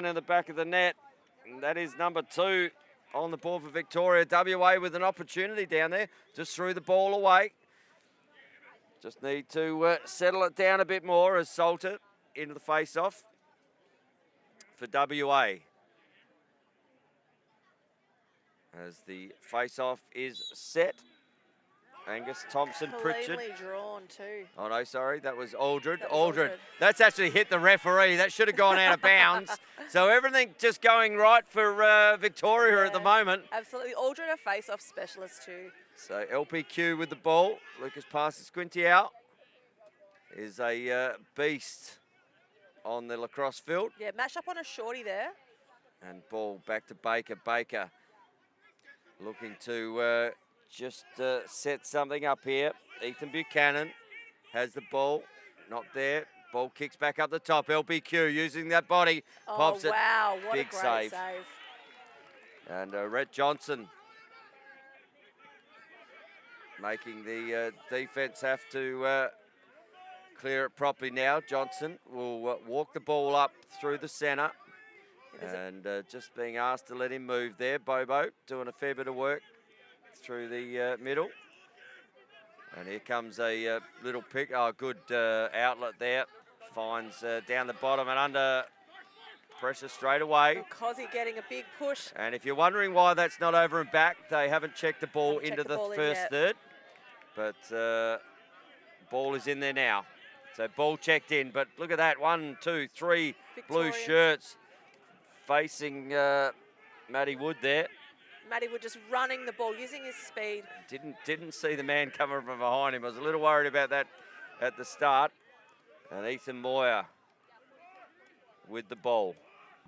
one in the back of the net. And that is number 2 on the board for Victoria. WA with an opportunity down there. Just threw the ball away. Just need to settle it down a bit more as Salter into the face-off for WA. As the face-off is set. Angus Thompson Pritchard. Cleanly drawn too. Oh no, sorry, that was Aldred. That was Aldred. That's actually hit the referee. That should have gone out of bounds. So everything just going right for Victoria at the moment. Absolutely. Aldred a face-off specialist too. So LPQ with the ball. Lucas passes Squinty out. Is a beast on the lacrosse field. Yeah, match up on a shorty there. And ball back to Baker. Baker looking to just set something up here. Ethan Buchanan has the ball. Not there. Ball kicks back up the top. LPQ using that body. Pops it. Wow, what Big a great save. And Rhett Johnson making the defence have to clear it properly now. Johnson will walk the ball up through the centre. And just being asked to let him move there. Bobo doing a fair bit of work through the middle. And here comes a little pick. Oh, good outlet there. Finds down the bottom and under pressure straight away. Cozzy getting a big push. And if you're wondering why that's not over and back, they haven't checked the ball into the first third. But ball is in there now. So ball checked in. But look at that. 1, 2, 3 blue shirts facing Matty Wood there. Matty Wood just running the ball, using his speed. Didn't see the man coming from behind him. I was a little worried about that at the start. And Ethan Moyer with the ball.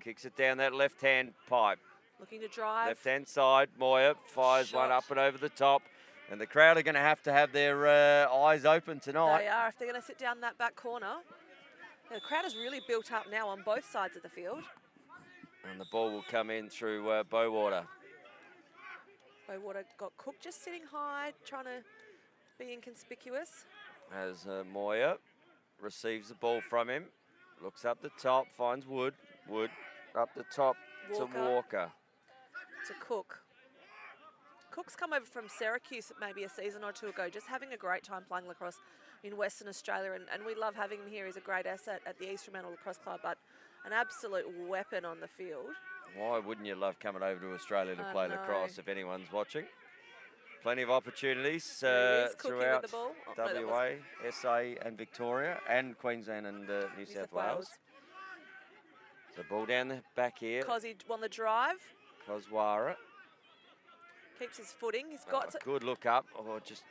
Kicks it down that left-hand pipe. Looking to drive. Left-hand side, Moyer fires one up and over the top. And the crowd are going to have their eyes open tonight. They are, if they're going to sit down that back corner. The crowd is really built up now on both sides of the field. And the ball will come in through Bowater. Bowater got Cook just sitting high, trying to be inconspicuous. As Moyer receives the ball from him. Looks up the top, finds Wood. Wood up the top to Walker. To Cook. Cook's come over from Syracuse maybe a season or two ago, just having a great time playing lacrosse in Western Australia, and we love having him here. He's a great asset at the East Fremantle Lacrosse Club, but an absolute weapon on the field. Why wouldn't you love coming over to Australia to play lacrosse if anyone's watching? Plenty of opportunities throughout the ball. WA, SA and Victoria and Queensland and New South Wales. So ball down the back here. Cozzy won the drive. Coswara. Keeps his footing. He's got good look up. Oh, just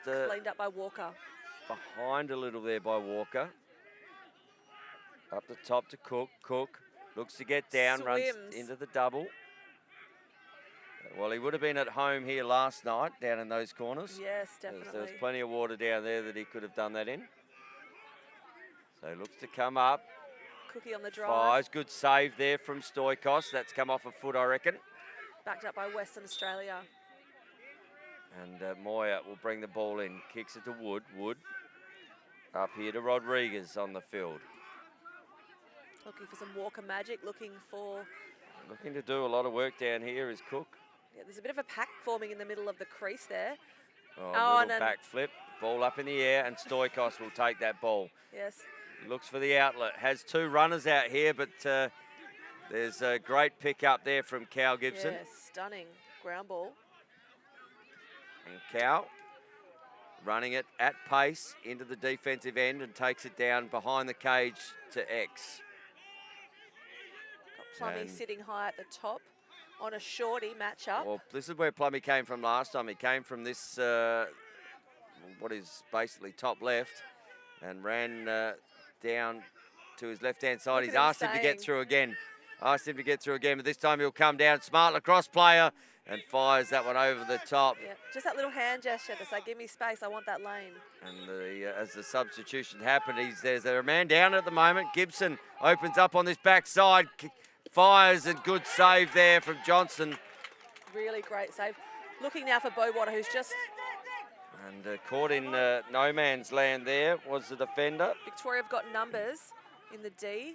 cleaned up by Walker. Behind a little there by Walker. Up the top to Cook. Cook looks to get down, runs into the double. Well, he would have been at home here last night down in those corners. Yes, definitely. There was plenty of water down there that he could have done that in. So he looks to come up. Cookie on the drive. Fires, good save there from Stoikos. That's come off a foot, I reckon. Backed up by Western Australia. And Moyer will bring the ball in. Kicks it to Wood. Wood up here to Rodriguez on the field. Looking for some Walker magic, looking to do a lot of work down here is Cook. Yeah, there's a bit of a pack forming in the middle of the crease there. Little back flip, ball up in the air, and Stoikos will take that ball. Yes. Looks for the outlet. Has 2 runners out here, but there's a great pick up there from Cal Gibson. Yeah, stunning ground ball. And Cal running it at pace into the defensive end and takes it down behind the cage to X. Plummy sitting high at the top on a shorty matchup. Well, this is where Plummy came from last time. He came from this, what is basically top left, and ran down to his left-hand side. He's asked him to get through again. But this time he'll come down. Smart lacrosse player, and fires that one over the top. Yeah, just that little hand gesture to say, give me space, I want that lane. And as the substitution happened, there's a man down at the moment. Gibson opens up on this backside. Fires, and good save there from Johnson. Really great save. Looking now for Bowater, who's just... And caught in no man's land there was the defender. Victoria have got numbers in the D.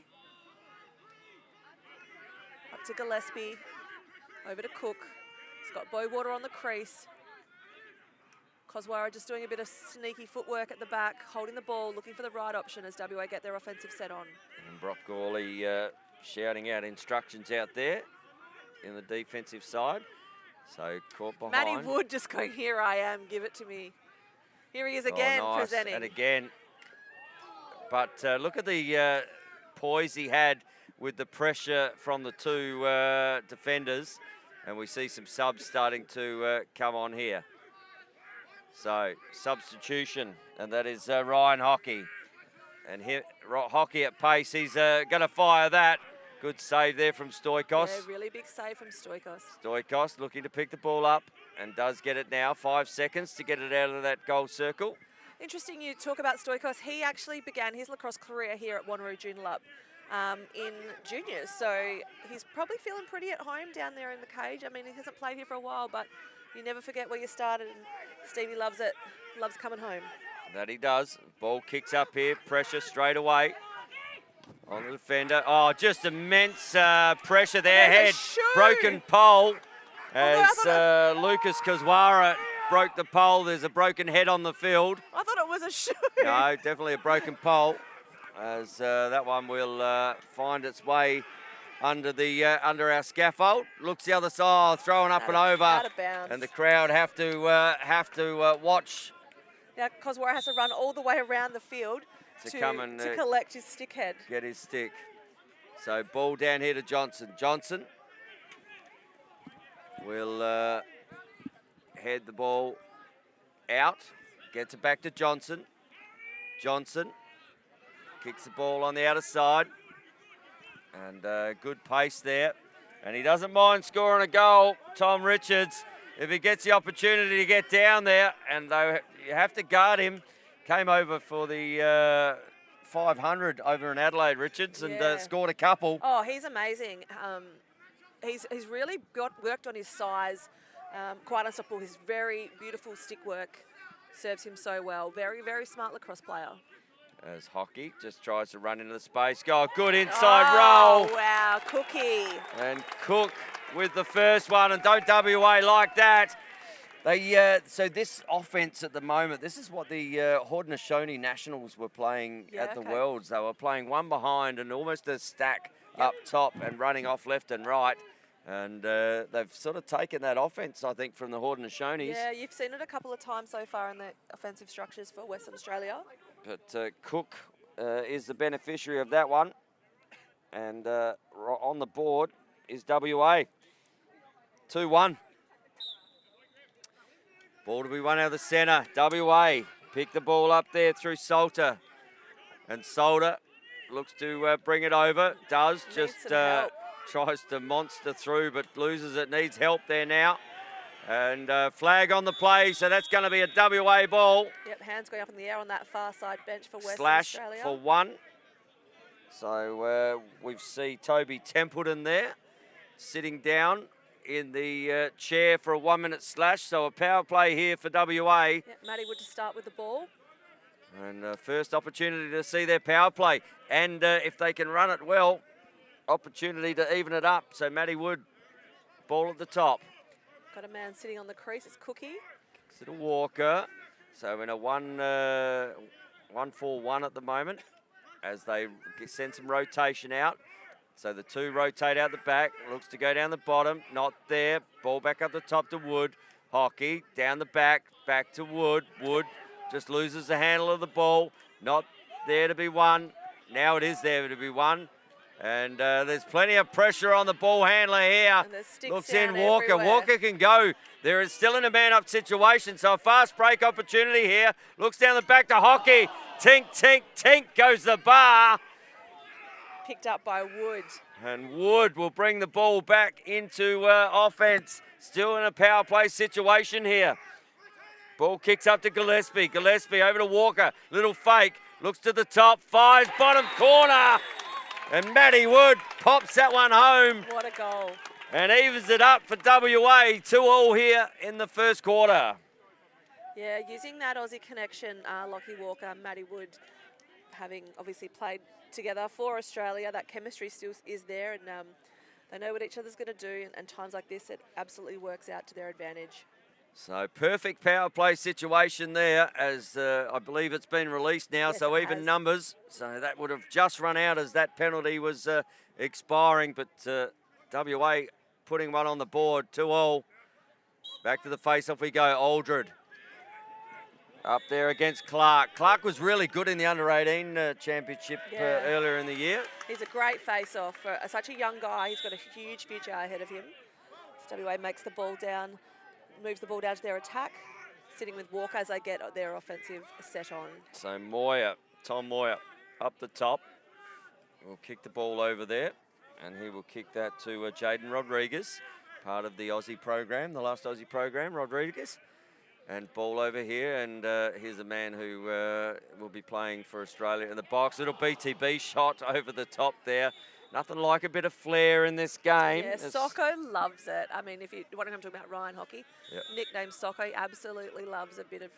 to Gillespie. Over to Cook. He's got Bowater on the crease. Coswara just doing a bit of sneaky footwork at the back, holding the ball, looking for the right option as WA get their offensive set on. And Brock Gawley shouting out instructions out there in the defensive side. So caught behind. Matty Wood just going, here I am, give it to me. Here he is again, nice. presenting. And again, but look at the poise he had with the pressure from the two defenders. And we see some subs starting to come on here. So, substitution, and that is Ryan Hockey. And here, Hockey at pace, he's going to fire that. Good save there from Stoikos. Yeah, really big save from Stoikos. Stoikos looking to pick the ball up and does get it now. 5 seconds to get it out of that goal circle. Interesting you talk about Stoikos. He actually began his lacrosse career here at Wanneroo Joondalup in juniors. So he's probably feeling pretty at home down there in the cage. I mean, he hasn't played here for a while, but you never forget where you started, and Stevie loves it, loves coming home. That he does. Ball kicks up here, pressure straight away on the defender. Oh, just immense pressure there. Head, broken pole as Lucas Kazwara broke the pole. There's a broken head on the field. I thought it was a shoe. No, definitely a broken pole, as that one will find its way under our scaffold. Looks the other side, throwing up and over, out of bounds. And the crowd have to watch. Now Coswara has to run all the way around the field to come and collect his stick head. Get his stick. So ball down here to Johnson. Johnson will head the ball out, gets it back to Johnson. Johnson kicks the ball on the outer side. And good pace there. And he doesn't mind scoring a goal, Tom Richards, if he gets the opportunity to get down there. And you have to guard him. Came over for the 500 over in Adelaide, Richards, and scored a couple. Oh, he's amazing. He's really worked on his size. Quite unstoppable. His very beautiful stick work serves him so well. Very, very smart lacrosse player. As Hockey just tries to run into the space. Go, good inside roll. Wow, Cookie. And Cook with the first one, and don't WA like that. So this offense at the moment, this is what the Haudenosaunee Nationals were playing at the Worlds. They were playing one behind and almost a stack up top and running off left and right. And they've sort of taken that offense, I think, from the Haudenosaunee. Yeah, you've seen it a couple of times so far in the offensive structures for Western Australia. But Cook is the beneficiary of that one. And on the board is WA. 2-1. Ball to be won out of the centre. WA pick the ball up there through Salter. And Salter looks to bring it over. Does. Just tries to monster through but loses it. Needs help there now. And flag on the play, so that's going to be a WA ball. Yep, hands going up in the air on that far side bench for Western Australia. Slash for one. So we see Toby Templeton there, sitting down in the chair for a 1 minute slash. So a power play here for WA. Yep, Matty Wood to start with the ball. And first opportunity to see their power play. And if they can run it well, opportunity to even it up. So Matty Wood, ball at the top. Got a man sitting on the crease, it's Cookie. Kicks it to Walker. So in a 1-4-1 at the moment as they send some rotation out. So the two rotate out the back. Looks to go down the bottom. Not there. Ball back up the top to Wood. Hockey down the back to Wood. Wood just loses the handle of the ball. Not there to be won. Now it is there to be won. And there's plenty of pressure on the ball handler here. Looks in Walker. Everywhere. Walker can go. There is still in a man-up situation, so a fast break opportunity here. Looks down the back to Hockey. Tink, tink, tink goes the bar. Picked up by Wood. And Wood will bring the ball back into offense. Still in a power play situation here. Ball kicks up to Gillespie. Gillespie over to Walker. Little fake. Looks to the top. Fires bottom corner. And Matty Wood pops that one home. What a goal. And evens it up for WA. 2-2 here in the first quarter. Yeah, using that Aussie connection, Lockie Walker, Matty Wood, having obviously played together for Australia, that chemistry still is there. And They know what each other's going to do, and times like this, it absolutely works out to their advantage. So perfect power play situation there, as I believe it's been released now, Yes, so it even has. numbers. So that would have just run out as that penalty was expiring, but WA putting one on the board, 2-all. Back to the face-off we go, Aldred. Up there against Clark. Clark was really good in the under-18 championship earlier in the year. He's a great face-off for such a young guy. He's got a huge future ahead of him. So WA makes the ball down, moves the ball down to their attack, sitting with Walker as they get their offensive set on. So Moyer, Tom Moyer, up the top. Will kick the ball over there, and he will kick that to Jaden Rodriguez, part of the Aussie program, the last Aussie program, Rodriguez. And ball over here, and here's a man who will be playing for Australia in the box. Little BTB shot over the top there. Nothing like a bit of flair in this game. Yeah, Socko loves it. I mean, if you want to come talk about Ryan Hockey, nicknamed Socko, absolutely loves a bit of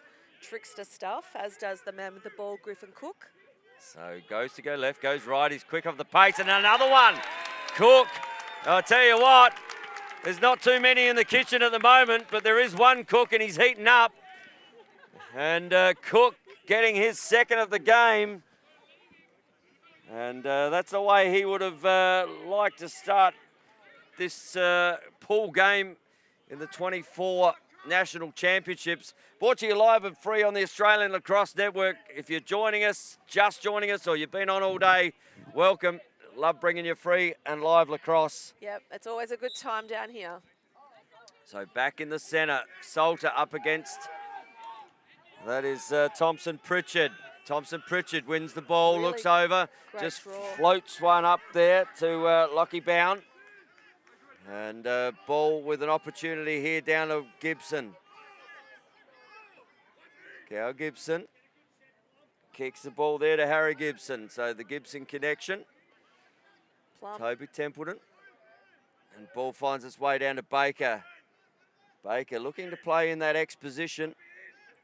trickster stuff, as does the man with the ball, Griffin Cook. So goes to go left, goes right. He's quick off the pace, and another one. Cook, I'll tell you what. There's not too many in the kitchen at the moment, but there is one Cook, and he's heating up. And Cook getting his second of the game. And that's the way he would have liked to start this pool game in the 24 National Championships. Brought to you live and free on the Australian Lacrosse Network. If you're joining us, just joining us, or you've been on all day, welcome. Love bringing you free and live lacrosse. Yep, it's always a good time down here. So back in the centre, Salter up against, that is Thompson Pritchard. Thompson Pritchard wins the ball, really looks over, just floats one up there to Lockie Bound. And ball with an opportunity here down to Gibson. Cal Gibson kicks the ball there to Harry Gibson. So the Gibson connection. Plum. Toby Templeton. And ball finds its way down to Baker. Baker looking to play in that X position.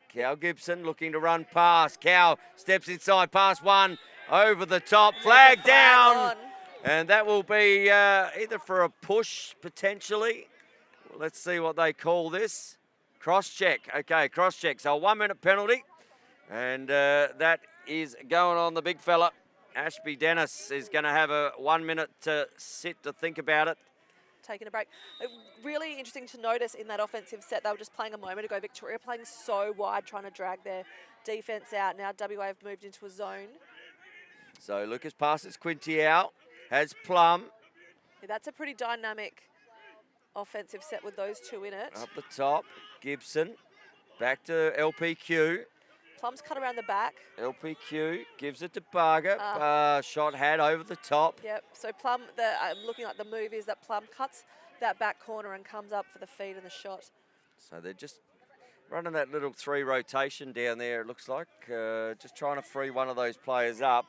Cal Gibson looking to run past. Cal steps inside, past one, over the top, flag down. And that will be either for a push, potentially. Well, let's see what they call this. Cross-check. Okay, cross-check. So a 1 minute penalty. And that is going on the big fella. Ashby Dennis is going to have a 1 minute to sit to think about it. Taking a break. Really interesting to notice in that offensive set, they were just playing a moment ago. Victoria playing so wide, trying to drag their defence out. Now WA have moved into a zone. So Lucas passes Quinty out, has Plum. Yeah, that's a pretty dynamic offensive set with those two in it. Up the top, Gibson, back to LPQ. Plum's cut around the back. LPQ gives it to Barger. Shot had over the top. Yep. So Plum, looking like the move is that Plum cuts that back corner and comes up for the feed and the shot. So they're just running that little 3 rotation down there, it looks like. Just trying to free one of those players up.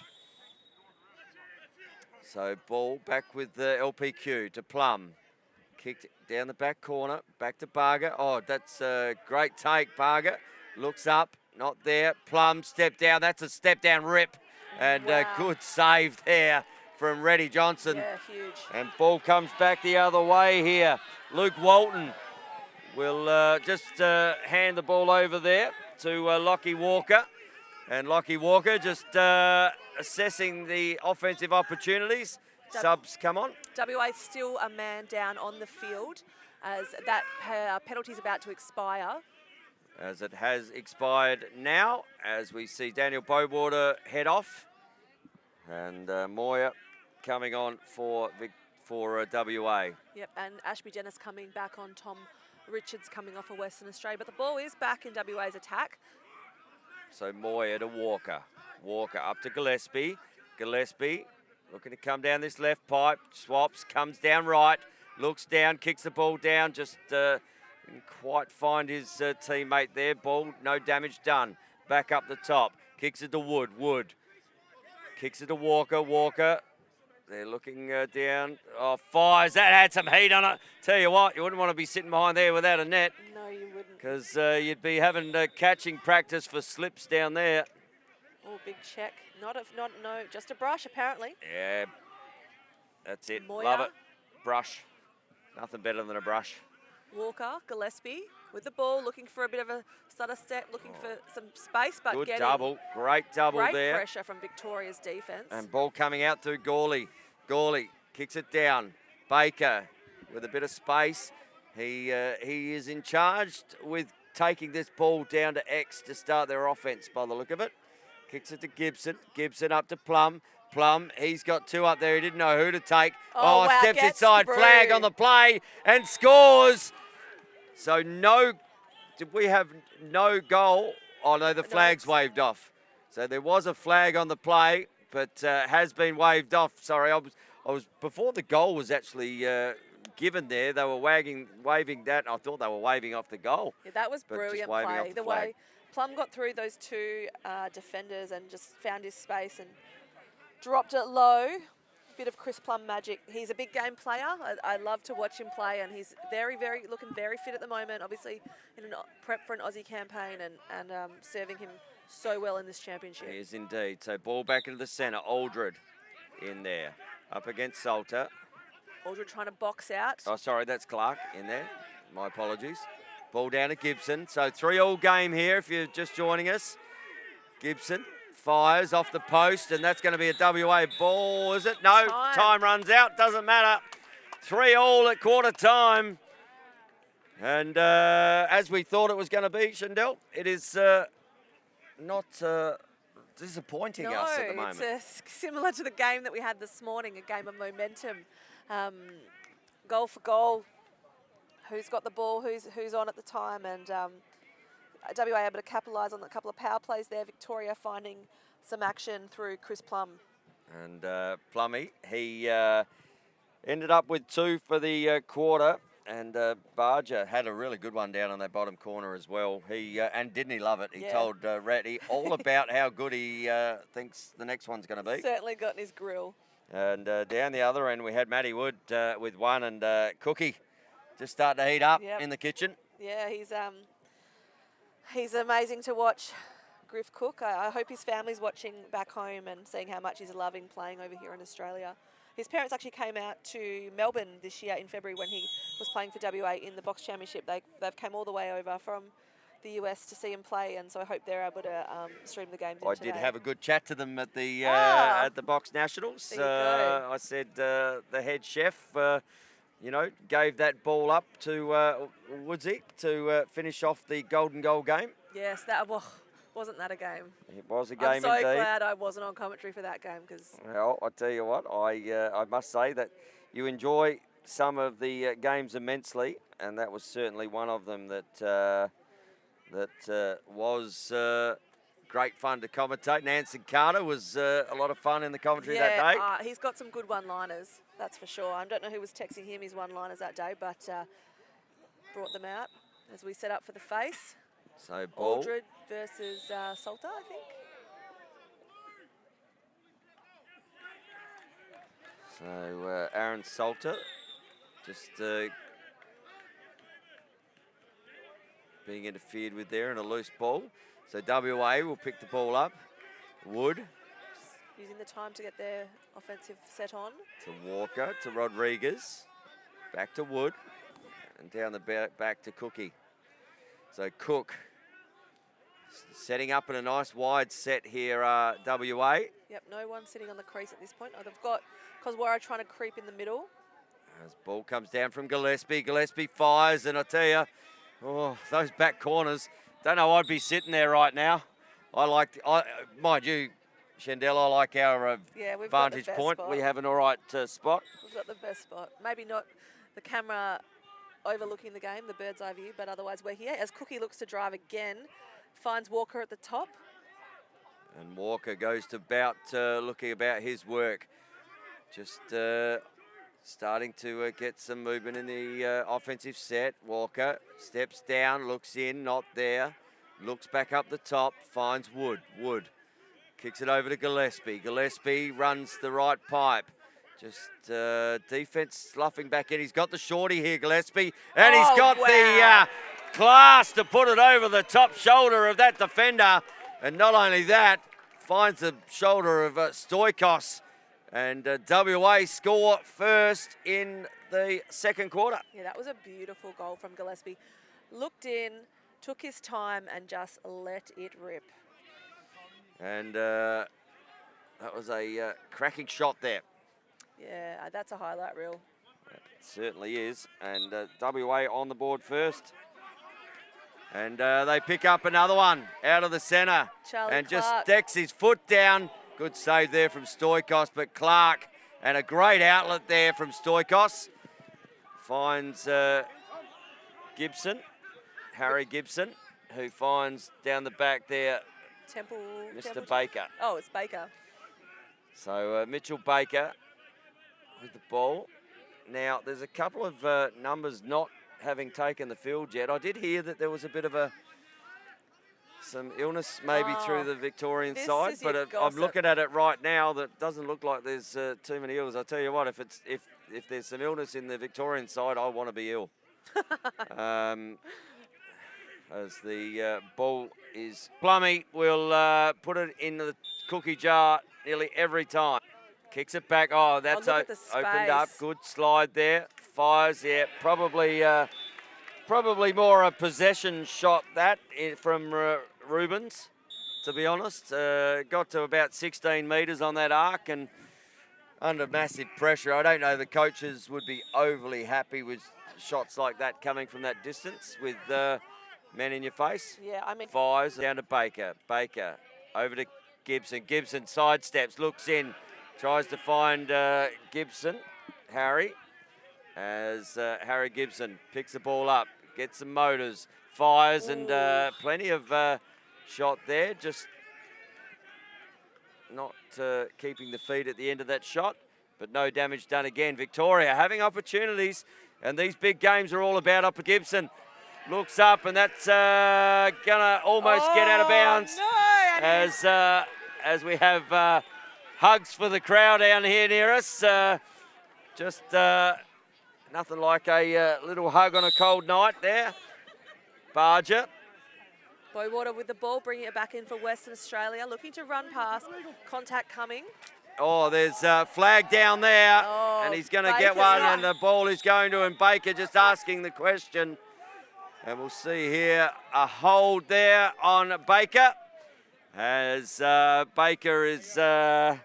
So ball back with the LPQ to Plum. Kicked down the back corner, back to Barger. Oh, that's a great take, Barger. Looks up. Not there. Plum step down. That's a step down rip. And a good save there from Reddy Johnson. Yeah, huge. And ball comes back the other way here. Luke Walton will just hand the ball over there to Lockie Walker. And Lockie Walker just assessing the offensive opportunities. Subs come on. WA still a man down on the field as that penalty is about to expire. As it has expired now, as we see Daniel Bowater head off. And Moyer coming on for WA. Yep, and Ashby Dennis coming back on Tom Richards coming off of Western Australia. But the ball is back in WA's attack. So Moyer to Walker. Walker up to Gillespie. Gillespie looking to come down this left pipe. Swaps, comes down right. Looks down, kicks the ball down. Just didn't quite find his teammate there. Ball, no damage done. Back up the top. Kicks it to Wood. Wood. Kicks it to Walker. Walker. They're looking down. Oh, fires. That had some heat on it. Tell you what, you wouldn't want to be sitting behind there without a net. No, you wouldn't. Because you'd be having catching practice for slips down there. Oh, big check. No, just a brush apparently. Yeah. That's it. Moyer. Love it. brush. Nothing better than a brush. Walker, Gillespie with the ball, looking for a bit of a stutter step, looking for some space, but Good getting double. Great double great there. pressure from Victoria's defence. And ball coming out through Gawley. Gawley kicks it down. Baker with a bit of space. He is in charge with taking this ball down to X to start their offence by the look of it. Kicks it to Gibson. Gibson up to Plum. Plum, he's got two up there. He didn't know who to take. Oh, wow, Steps gets inside. through. Flag on the play and scores. So did we have no goal? Oh, no, the flag's waved off. So there was a flag on the play, but has been waved off. Sorry, I was before the goal was actually given there. They were waving that. I thought they were waving off the goal. Yeah, that was brilliant play. The way Plum got through those two defenders and just found his space and dropped it low. Bit of Chris Plum magic. He's a big game player. I love to watch him play, and he's looking very fit at the moment. Obviously, in a prep for an Aussie campaign, and serving him so well in this championship. He is indeed. So ball back into the centre. Aldred in there, up against Salter. Aldred trying to box out. Oh, sorry, that's Clark in there. My apologies. Ball down to Gibson. So 3-3 game here. If you're just joining us, Gibson fires off the post, and that's going to be a WA ball, is it? No, time runs out, doesn't matter. 3-3 at quarter time. And as we thought it was going to be, Shindell, it is not disappointing us at the moment. It's similar to the game that we had this morning, a game of momentum. Goal for goal. Who's got the ball, who's on at the time, and WA able to capitalise on a couple of power plays there. Victoria finding some action through Chris Plum. And Plummy, he ended up with 2 for the quarter, and Barger had a really good one down on that bottom corner as well. And didn't he love it? He told Ratty all about how good he thinks the next one's going to be. Certainly got in his grill. And down the other end, we had Matty Wood with 1, and Cookie just starting to heat up in the kitchen. Yeah, he's amazing to watch, Griff Cook. I hope his family's watching back home and seeing how much he's loving playing over here in Australia. His parents actually came out to Melbourne this year in February when he was playing for WA in the box championship. They've come all the way over from the US to see him play, and so I hope they're able to stream the games. I did have a good chat to them at the Box Nationals. I said the head chef, gave that ball up to Woodsy to finish off the golden goal game. Yes, wasn't that a game? It was a game indeed. I'm so glad I wasn't on commentary for that game because. Well, I tell you what, I must say that you enjoy some of the games immensely, and that was certainly one of them that was great fun to commentate. Nancy Carter was a lot of fun in the commentary that day. He's got some good one-liners, that's for sure. I don't know who was texting him his one-liners that day, but brought them out as we set up for the face. So ball. Aldred versus Salter, I think. So Aaron Salter just being interfered with there in a loose ball. So WA will pick the ball up. Wood. Just using the time to get their offensive set on. To Walker, to Rodriguez. Back to Wood. And down the back to Cookie. So Cook setting up in a nice wide set here, WA. Yep, no one sitting on the crease at this point. They've got Coswara trying to creep in the middle. As ball comes down from Gillespie. Gillespie fires, and I tell you, those back corners, don't know I'd be sitting there right now. Mind you, Shandell, I like our vantage point. Spot. We have an all right spot. We've got the best spot. Maybe not the camera overlooking the game, the bird's eye view, but otherwise we're here. As Cookie looks to drive again, finds Walker at the top. And Walker goes to looking about his work. Just starting to get some movement in the offensive set. Walker steps down, looks in, not there. Looks back up the top, finds Wood. Wood kicks it over to Gillespie. Gillespie runs the right pipe. Just defense sloughing back in. He's got the shorty here, Gillespie. And he's got the class to put it over the top shoulder of that defender. And not only that, finds the shoulder of Stoikos. And WA score first in the second quarter. Yeah, that was a beautiful goal from Gillespie. Looked in, took his time and just let it rip. And that was a cracking shot there. Yeah, that's a highlight reel. It certainly is. And WA on the board first. And they pick up another one out of the centre. Charlie and Clark. Just decks his foot down. Good save there from Stoikos, but Clark, and a great outlet there from Stoikos. Finds Gibson, Harry Gibson, who finds down the back there Mr. Baker. Oh, it's Baker. So Mitchell Baker with the ball. Now, there's a couple of numbers not having taken the field yet. I did hear that there was a bit of some illness maybe through the Victorian side, but I'm looking at it right now. That doesn't look like there's too many ills. I tell you what, if there's some illness in the Victorian side, I want to be ill. As the ball is, Plummy will put it in the cookie jar nearly every time. Kicks it back. Oh, that's opened up. Good slide there. Fires. Yeah, probably more a possession shot that from Rubens, to be honest. Got to about 16 metres on that arc and under massive pressure. I don't know the coaches would be overly happy with shots like that coming from that distance with men in your face. Yeah, I mean... Fires down to Baker. Baker over to Gibson. Gibson sidesteps, looks in, tries to find Gibson, Harry, as Harry Gibson picks the ball up, gets some motors, fires, and plenty of shot there, just not keeping the feet at the end of that shot, but no damage done again. Victoria having opportunities, and these big games are all about Upper Gibson. Looks up, and that's gonna almost get out of bounds. No, as we have hugs for the crowd down here near us. Just nothing like a little hug on a cold night there. Barger. Boywater with the ball, bringing it back in for Western Australia, looking to run past. Contact coming. Oh, there's a flag down there, and he's going to get one, and the ball is going to him. Baker just asking the question. And we'll see here a hold there on Baker, as Baker is but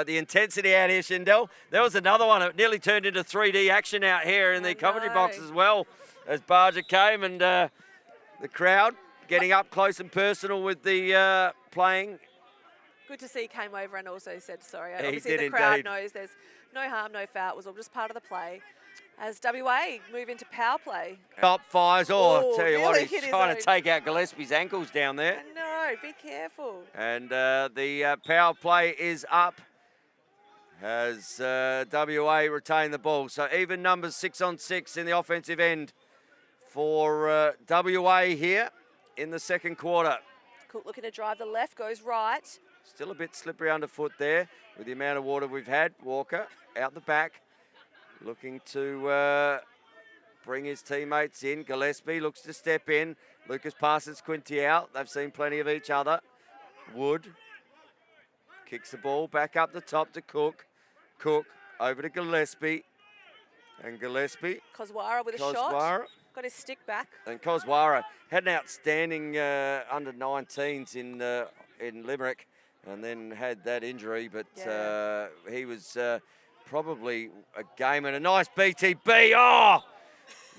the intensity out here, Shindell. There was another one. It nearly turned into 3D action out here in the commentary box as well, as Barger came, and the crowd getting up close and personal with the playing. Good to see he came over and also said sorry. He Obviously did the crowd indeed. knows there's no harm, no foul. It was all just part of the play. As WA move into power play. Top fires. Oh, tell you what, he's trying to take out Gillespie's ankles down there. No, be careful. And the power play is up as WA retain the ball. So even numbers 6 on 6 in the offensive end for WA here in the second quarter. Cook looking to drive the left, goes right. Still a bit slippery underfoot there with the amount of water we've had. Walker out the back, looking to bring his teammates in. Gillespie looks to step in. Lucas passes Quinty out. They've seen plenty of each other. Wood kicks the ball back up the top to Cook. Cook over to Gillespie. And Gillespie. Koswara with a shot. Got his stick back. And Koswara had an outstanding under 19s in Limerick, and then had that injury, but he was probably a game and a nice BTB. Oh,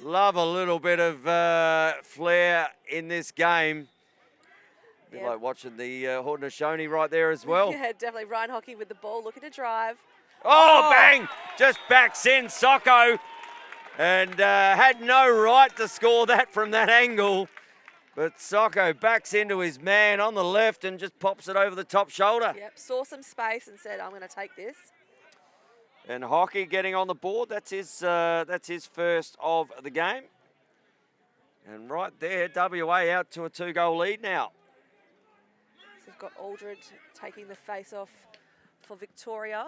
love a little bit of flair in this game. Bit like watching the Haudenosaunee right there as well. Yeah, definitely. Ryan Hockey with the ball, looking to drive. Oh, bang! Just backs in Socko, and had no right to score that from that angle. But Socko backs into his man on the left and just pops it over the top shoulder. Yep, saw some space and said, I'm going to take this. And Hockey getting on the board. That's his first of the game. And right there, WA out to a 2-goal lead now. So we've got Aldred taking the face off for Victoria.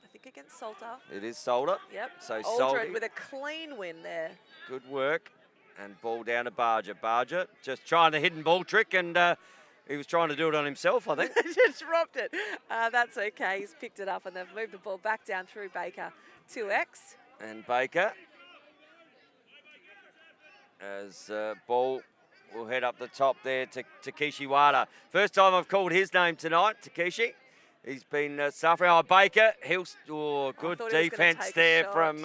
I think against Salter. It is Salter. Yep. So Aldred Salty with a clean win there. Good work. And ball down to Barger. Barger just trying the hidden ball trick, and he was trying to do it on himself, I think. Just dropped it. That's okay. He's picked it up, and they've moved the ball back down through Baker. 2X. And Baker, as ball will head up the top there to Takeshi Wada. First time I've called his name tonight, Takeshi. He's been suffering. Oh, Baker, good defence there from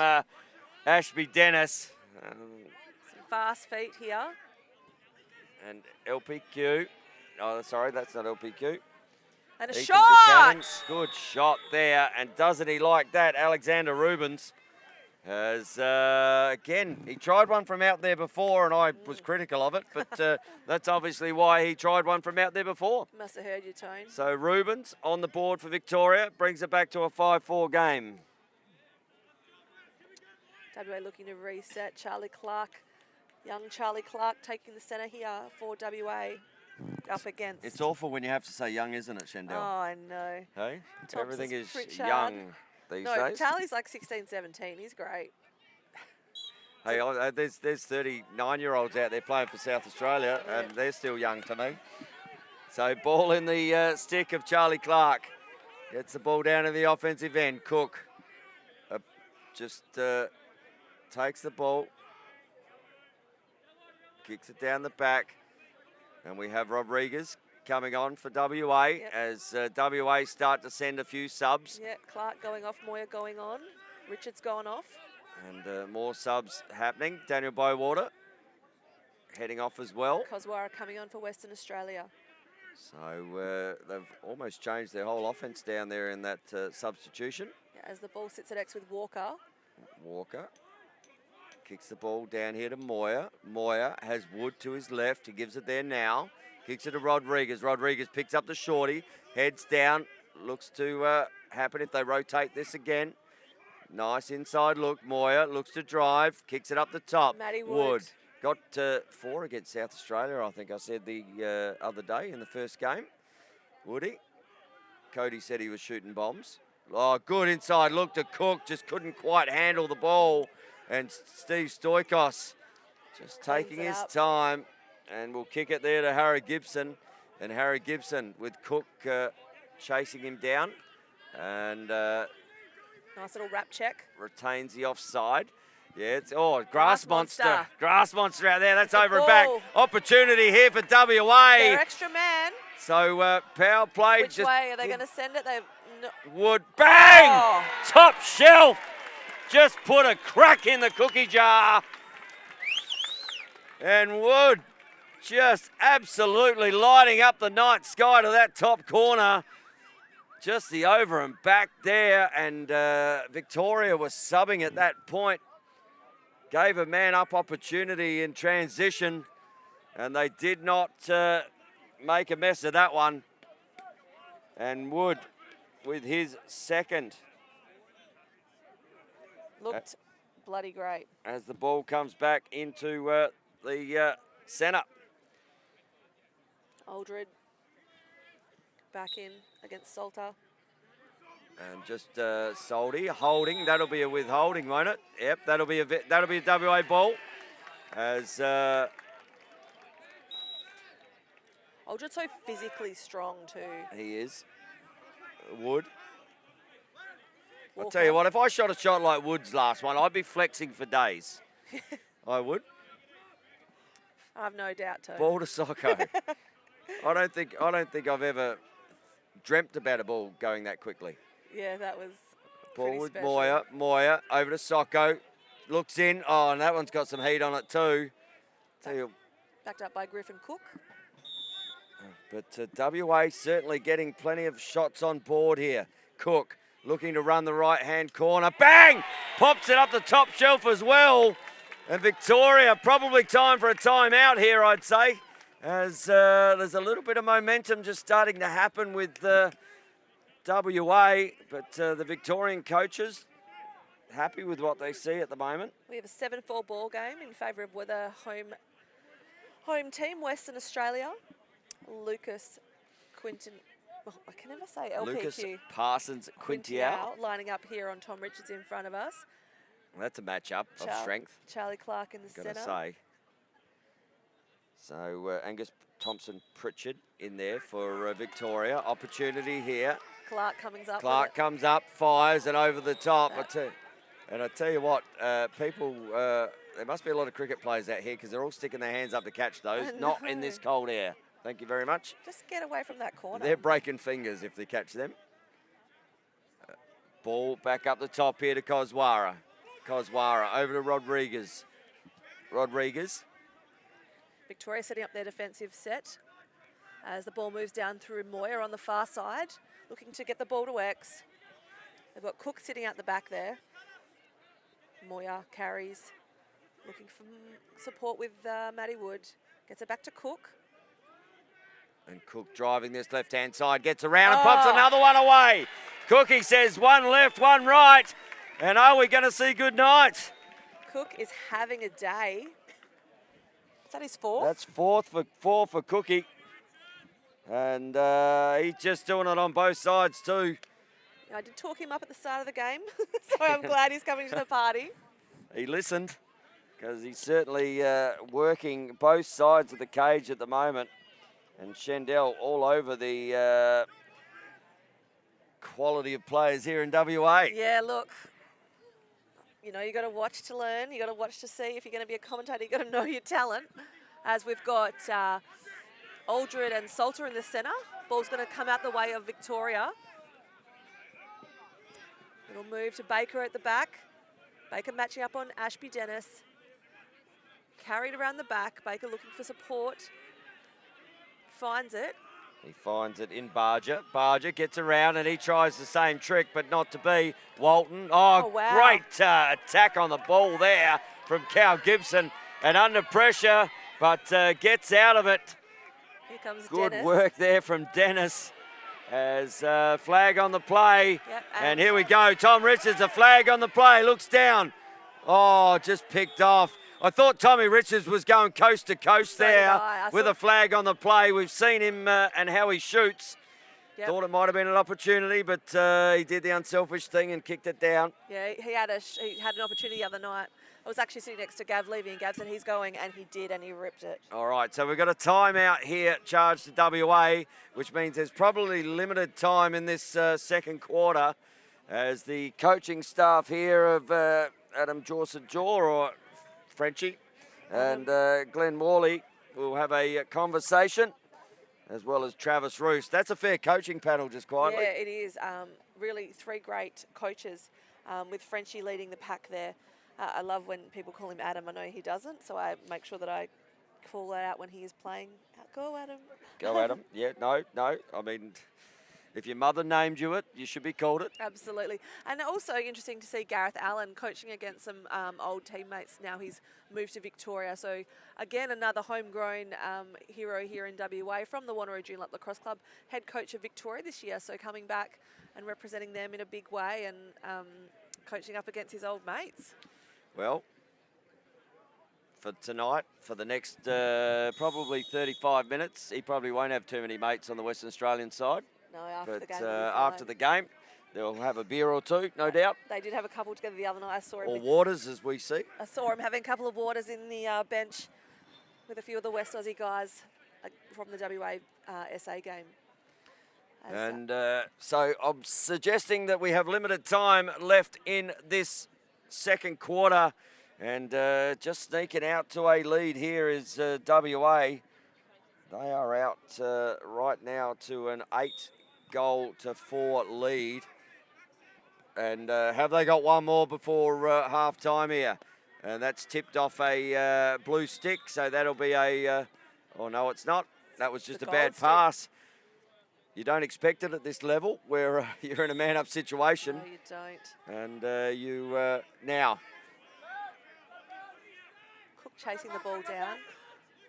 Ashby Dennis. Some fast feet here. And LPQ. Oh, sorry, that's not LPQ. And a Ethan shot! Buchanan. Good shot there. And doesn't he like that, Alexander Rubens? As, again, he tried one from out there before, and I was critical of it, but that's obviously why he tried one from out there before. Must have heard your tone. So Rubens on the board for Victoria, brings it back to a 5-4 game. WA looking to reset. Charlie Clark, young Charlie Clark taking the centre here for WA. Up against. It's awful when you have to say young, isn't it, Shandell? Oh, I know. Hey? Thompson's Everything is Pritchard. young these days. Charlie's like 16, 17. He's great. Hey, there's 39-year-olds out there playing for South Australia, and they're still young to me. So ball in the stick of Charlie Clark. Gets the ball down to the offensive end. Cook just takes the ball, kicks it down the back, and we have Rodriguez coming on for WA as WA start to send a few subs. Yeah, Clark going off, Moyer going on, Richards going off. And more subs happening. Daniel Bowater heading off as well. Koswara coming on for Western Australia. So they've almost changed their whole offense down there in that substitution. Yeah, as the ball sits at X with Walker. Walker kicks the ball down here to Moyer. Moyer has Wood to his left. He gives it there now. Kicks it to Rodriguez. Rodriguez picks up the shorty, heads down. Looks to happen if they rotate this again. Nice inside look. Moyer looks to drive, kicks it up the top. Matty Wood. Got 4 against South Australia, I think I said the other day in the first game. Woody. Cody said he was shooting bombs. Oh, good inside look to Cook. Just couldn't quite handle the ball. And Steve Stoikos just taking his time. And we'll kick it there to Harry Gibson. And Harry Gibson with Cook chasing him down. And nice little wrap check. Retains the offside. Yeah, it's grass monster. Grass monster out there. That's over and back. Opportunity here for WA. Their extra man. So power play. Which way are they going to send it? Wood bang! Top shelf. Just put a crack in the cookie jar. And Wood just absolutely lighting up the night sky to that top corner. Just the over and back there, and Victoria was subbing at that point. Gave a man-up opportunity in transition, and they did not make a mess of that one. And Wood with his second. Looked bloody great. As the ball comes back into the centre. Aldred back in against Salter. And just Soldy holding. That'll be a withholding, won't it? Yep, that'll be a WA ball. As Aldred's so physically strong too. He is. Wood. Walker. I'll tell you what, if I shot a shot like Wood's last one, I'd be flexing for days. I would. I've no doubt too. Ball to Socko. I don't think I've ever dreamt about a ball going that quickly. Yeah, that was ball with special. Moyer over to Socko. Looks in. Oh, and that one's got some heat on it too. Backed up by Griffin Cook. But WA certainly getting plenty of shots on board here. Cook looking to run the right-hand corner. Bang! Pops it up the top shelf as well. And Victoria, probably time for a timeout here, I'd say. As there's a little bit of momentum just starting to happen with WA. But the Victorian coaches happy with what they see at the moment. We have a 7-4 ball game in favour of the home team, Western Australia. Lucas Quinton, I can never say LPQ. Lucas Parsons Quintiao. Lining up here on Tom Richards in front of us. Well, that's a matchup of strength. Charlie Clark in the centre. Gotta say. So Angus Thompson-Pritchard in there for Victoria. Opportunity here. Clark comes up. Clark comes up, fires, and over the top. That- I tell you what, people, there must be a lot of cricket players out here because they're all sticking their hands up to catch those. Not in this cold air. Thank you very much. Just get away from that corner. They're breaking fingers if they catch them. Ball back up the top here to Koswara. Koswara over to Rodriguez. Rodriguez. Victoria setting up their defensive set as the ball moves down through Moyer on the far side, looking to get the ball to X. They've got Cook sitting out the back there. Moyer carries, looking for support with Matty Wood. Gets it back to Cook. And Cook driving this left-hand side, gets around and pops another one away. Cookie says one left, one right. And are we going to see good night? Cook is having a day. Is that his fourth? That's four for Cookie. And he's just doing it on both sides too. I did talk him up at the start of the game, so I'm glad he's coming to the party. He listened because he's certainly working both sides of the cage at the moment. And Shendell all over the quality of players here in WA. Yeah, look, you know, you got to watch to learn. You got to watch to see. If you're going to be a commentator, you got to know your talent. As we've got Aldred and Salter in the centre. Ball's going to come out the way of Victoria. It'll move to Baker at the back. Baker matching up on Ashby Dennis. Carried around the back. Baker looking for support. Finds it. He finds it in Barger. Barger gets around and he tries the same trick, but not to be. Walton. Oh wow. Great attack on the ball there from Cal Gibson. And under pressure, but gets out of it. Here comes Good Dennis. work there from Dennis. As flag on the play. Yep, and here we go. Tom Richards, a flag on the play. Looks down. Oh, just picked off. I thought Tommy Richards was going coast to coast there with a flag on the play. We've seen him and how he shoots. Yep. Thought it might have been an opportunity, but he did the unselfish thing and kicked it down. Yeah, he had an opportunity the other night. I was actually sitting next to Gav Levy, and Gav said he's going, and he did, and he ripped it. All right, so we've got a timeout here charged to WA, which means there's probably limited time in this second quarter as the coaching staff here of Adam Jawson-Jaw, or Frenchie, and Glenn Morley will have a conversation, as well as Travis Roos. That's a fair coaching panel, just quietly. Yeah, it is. Really three great coaches with Frenchie leading the pack there. I love when people call him Adam. I know he doesn't, so I make sure that I call that out when he is playing. Go, Adam. Go, Adam. Yeah, no. I mean, if your mother named you it, you should be called it. Absolutely. And also interesting to see Gareth Allen coaching against some old teammates. Now he's moved to Victoria. So, again, another homegrown hero here in WA from the Wanneroo Joondalup Lacrosse Club. Head coach of Victoria this year. So, coming back and representing them in a big way and coaching up against his old mates. Well, for tonight, for the next probably 35 minutes, he probably won't have too many mates on the Western Australian side. No, after the game. After the game, they'll have a beer or two, no doubt. They did have a couple together the other night. I saw him. Or waters, as we see. I saw him having a couple of waters in the bench with a few of the West Aussie guys from the WA SA game. And so I'm suggesting that we have limited time left in this second quarter, and just sneaking out to a lead here is WA. They are out right now to an 8-goal-to-4 lead. And have they got one more before half time here? And that's tipped off a blue stick, so that'll be a oh no, it's not. That was just a bad pass. You don't expect it at this level where you're in a man-up situation. No, you don't. And you now. Cook chasing the ball down.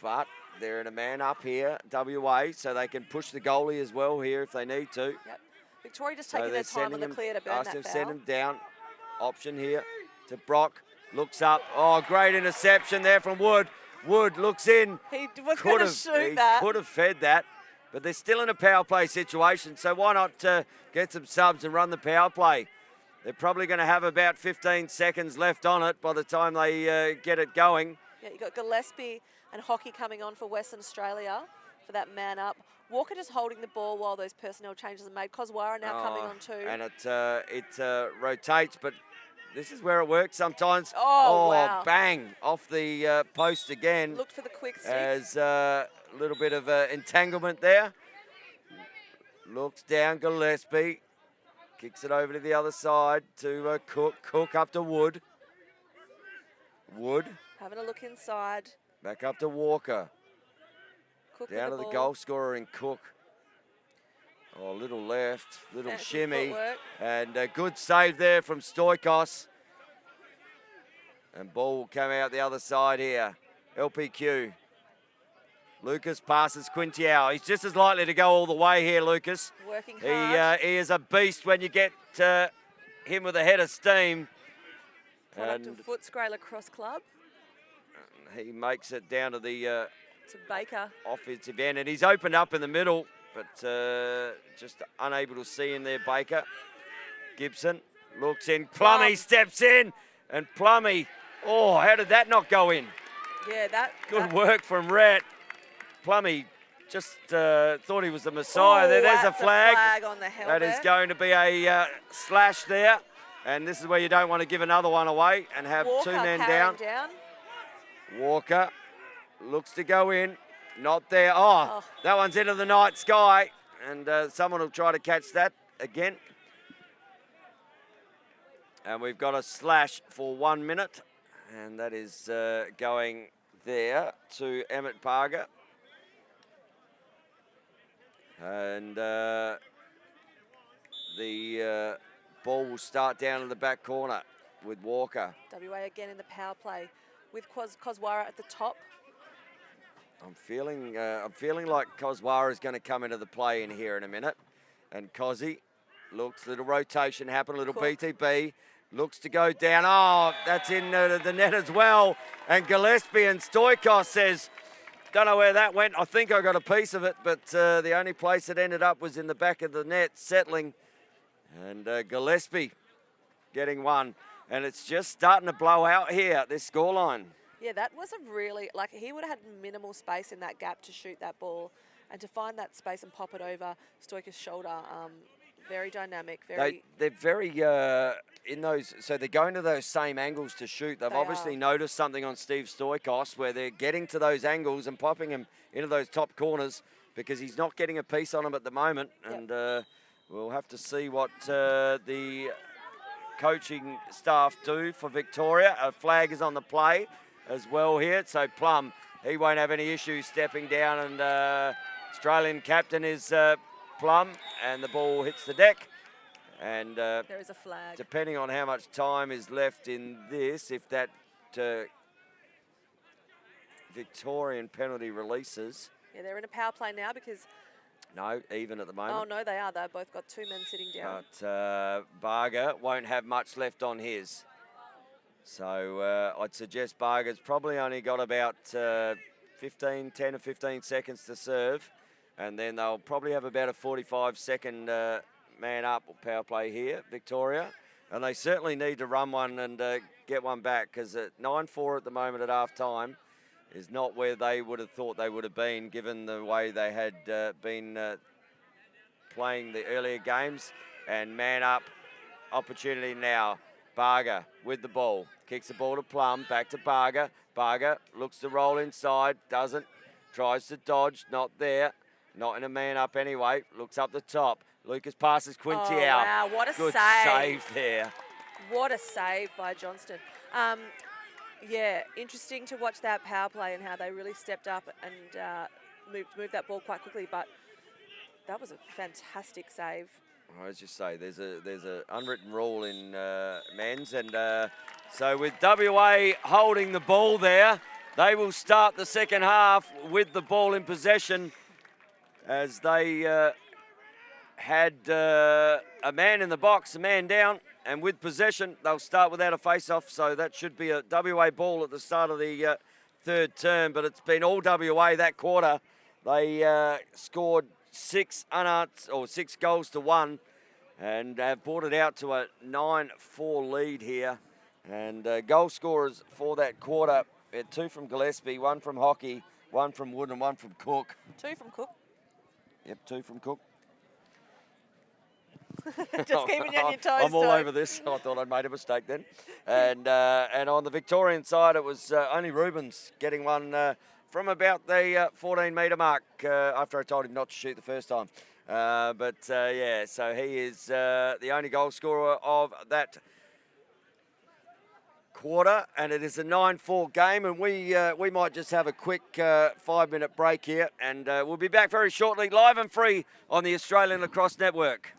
But they're in a man-up here, WA, so they can push the goalie as well here if they need to. Yep. Victoria just taking their time on the clear to burn that foul. Send him down. Option here to Brock. Looks up. Oh, great interception there from Wood. Wood looks in. He was going to shoot that. He could have fed that. But they're still in a power play situation, so why not get some subs and run the power play? They're probably going to have about 15 seconds left on it by the time they get it going. Yeah, you got Gillespie and Hockey coming on for Western Australia for that man up. Walker just holding the ball while those personnel changes are made. Kozwara now coming on too. And it rotates, but this is where it works sometimes. Oh, wow. Bang, off the post again. Looked for the quick stick. As a little bit of entanglement there. Looks down Gillespie. Kicks it over to the other side to Cook. Cook up to Wood. Wood. Having a look inside. Back up to Walker. Cook Down to the ball. goal scorer in Cook. Oh, little left, little Fancy shimmy. footwork. And a good save there from Stoikos. And ball will come out the other side here. LPQ. Lucas passes Quintiao. He's just as likely to go all the way here, Lucas. Working hard. He is a beast when you get him with a head of steam. Product of Footscray Lacrosse Club. He makes it down to the To Baker. offensive end, and he's opened up in the middle, but just unable to see him there, Baker. Gibson looks in. Plummy steps in, and Plummy, oh, how did that not go in? Yeah, that. Good work from Rhett. Plummy just thought he was the Messiah. Oh, There's a that's flag. On the helmet. That is going to be a slash there, and this is where you don't want to give another one away and have Walker 2 men down. Walker looks to go in. Not there. Oh, that one's into the night sky. And someone will try to catch that again. And we've got a slash for 1 minute. And that is going there to Emmett Parger. And the ball will start down in the back corner with Walker. WA again in the power play with Kozwara at the top. I'm feeling like Kozwara is going to come into the play in here in a minute. And Kozzy looks, little rotation happen, a little BTB. Looks to go down. Oh, that's in the net as well. And Gillespie and Stoikos says, don't know where that went. I think I got a piece of it, but the only place it ended up was in the back of the net, settling. And Gillespie getting one. And it's just starting to blow out here, this scoreline. Yeah, that was a really, like, he would have had minimal space in that gap to shoot that ball. And to find that space and pop it over Stoikos' shoulder, very dynamic. They're very in those, so they're going to those same angles to shoot. They've obviously noticed something on Steve Stoikos where they're getting to those angles and popping him into those top corners because he's not getting a piece on him at the moment. And we'll have to see what the coaching staff do for Victoria. A flag is on the play as well here. So Plum, he won't have any issues stepping down, and Australian captain is Plum, and the ball hits the deck. And there is a flag. Depending on how much time is left in this, if that Victorian penalty releases. Yeah, they're in a power play now because... No, even at the moment. Oh, no, they are. They've both got 2 men sitting down. But Barger won't have much left on his. So I'd suggest Barger's probably only got about 10 or 15 seconds to serve. And then they'll probably have about a 45-second man up or power play here, Victoria. And they certainly need to run one and get one back, because at 9-4 at the moment at half-time is not where they would have thought they would have been, given the way they had been playing the earlier games. And man up, opportunity now. Barger with the ball. Kicks the ball to Plum, back to Barger. Barger looks to roll inside, doesn't. Tries to dodge, not there. Not in a man up anyway. Looks up the top. Lucas passes Quinty out. Wow, what a Good save. save there. What a save by Johnston. Yeah, interesting to watch that power play and how they really stepped up and moved that ball quite quickly. But that was a fantastic save. Well, as you say, there's a unwritten rule in men's, and so with WA holding the ball there, they will start the second half with the ball in possession, as they had a man in the box, a man down, and with possession, they'll start without a face-off, so that should be a WA ball at the start of the third term, but it's been all WA that quarter. They scored 6 goals to 1, and have brought it out to a 9-4 lead here. And goal scorers for that quarter We had 2 from Gillespie, 1 from Hockey, 1 from Wood, and 1 from Cook. 2 from Cook. Yep, 2 from Cook. Just keeping you on your toes, I'm all Toad. over this. I thought I'd made a mistake then. And on the Victorian side, it was only Rubens getting one from about the 14-metre mark after I told him not to shoot the first time. Yeah, so he is the only goal scorer of that quarter, and it is a 9-4 game, and we might just have a quick 5-minute break here, and we'll be back very shortly, live and free on the Australian Lacrosse Network.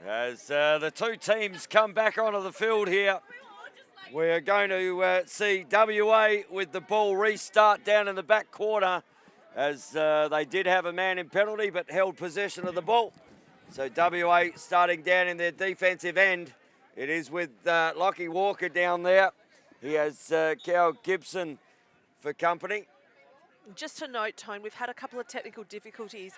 As the two teams come back onto the field here, we're going to see WA with the ball restart down in the back quarter, as they did have a man in penalty but held possession of the ball. So WA starting down in their defensive end. It is with Lockie Walker down there. He has Cal Gibson for company. Just to note, Tone, we've had a couple of technical difficulties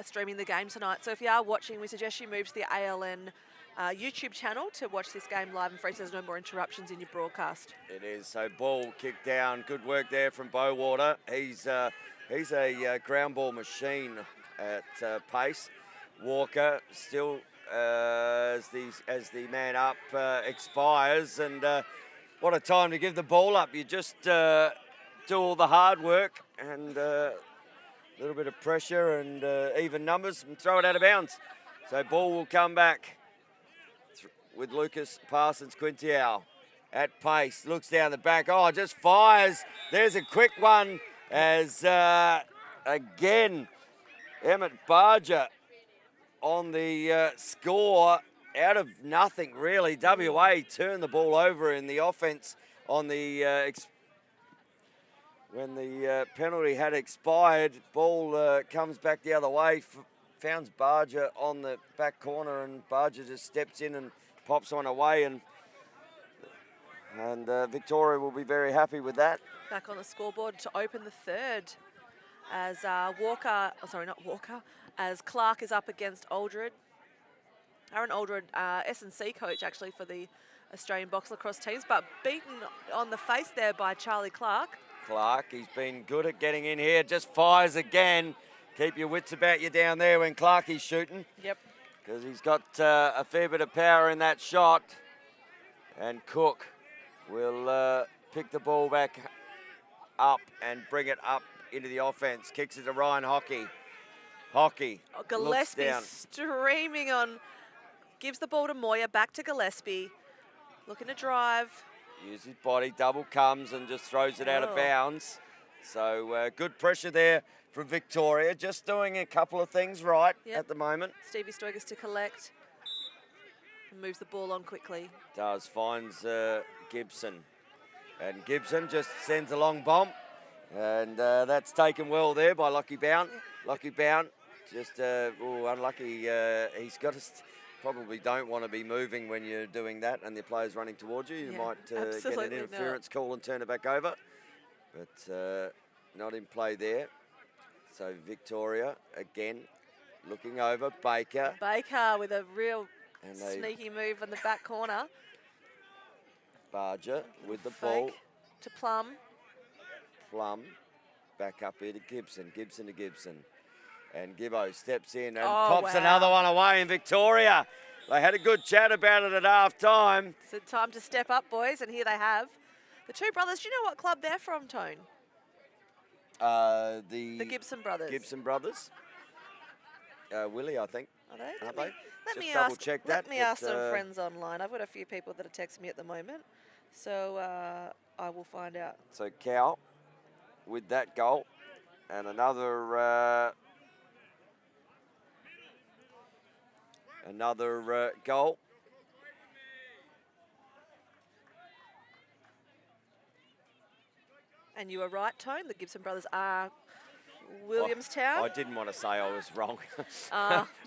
streaming the game tonight. So if you are watching, we suggest you move to the ALN YouTube channel to watch this game live and free so there's no more interruptions in your broadcast. It is. So ball kicked down. Good work there from Bowater. He's a ground ball machine at pace. Walker still as the man up expires, and what a time to give the ball up. You just do all the hard work and a little bit of pressure and even numbers and throw it out of bounds. So ball will come back with Lucas Parsons Quintiao at pace. Looks down the back. Oh, just fires. There's a quick one as again Emmett Barger on the score out of nothing really. WA turned the ball over in the offense on the when the penalty had expired. Ball comes back the other way, founds Barger on the back corner, and Barger just steps in and pops one away, and Victoria will be very happy with that. Back on the scoreboard to open the third as as Clark is up against Aldred. Aaron Aldred, S&C coach actually for the Australian box lacrosse teams, but beaten on the face there by Charlie Clark. He's been good at getting in here, just fires again. Keep your wits about you down there when Clarkie's shooting. Yep. Because he's got a fair bit of power in that shot. And Cook will pick the ball back up and bring it up into the offense. Kicks it to Ryan Hockey. Hockey Gillespie streaming on, gives the ball to Moya, back to Gillespie. Looking to drive. Use his body, double comes and just throws it out of bounds. So good pressure there from Victoria. Just doing a couple of things right at the moment. Stevie Stoigas to collect. And moves the ball on quickly. Does, finds Gibson. And Gibson just sends a long bomb. And that's taken well there by Lockie Bound. Lucky Bound, just unlucky. He's got to probably don't want to be moving when you're doing that and the player's running towards you. You might get an interference call and turn it back over. But not in play there. So Victoria again looking over. Baker with a real sneaky move in the back corner. Barger with the ball. To Plum. Plum back up here to Gibson. Gibson to Gibson. And Gibbo steps in and pops another one away in Victoria. They had a good chat about it at half time. So time to step up, boys, and here they have. The two brothers, do you know what club they're from, Tone? The Gibson brothers. Gibson brothers. Willie, I think. Are they? Aren't they? Let me double check that. Let me ask some friends online. I've got a few people that are texting me at the moment. So I will find out. So Cal with that goal. And another goal. And you were right, Tone. The Gibson brothers are Williamstown. I didn't want to say I was wrong.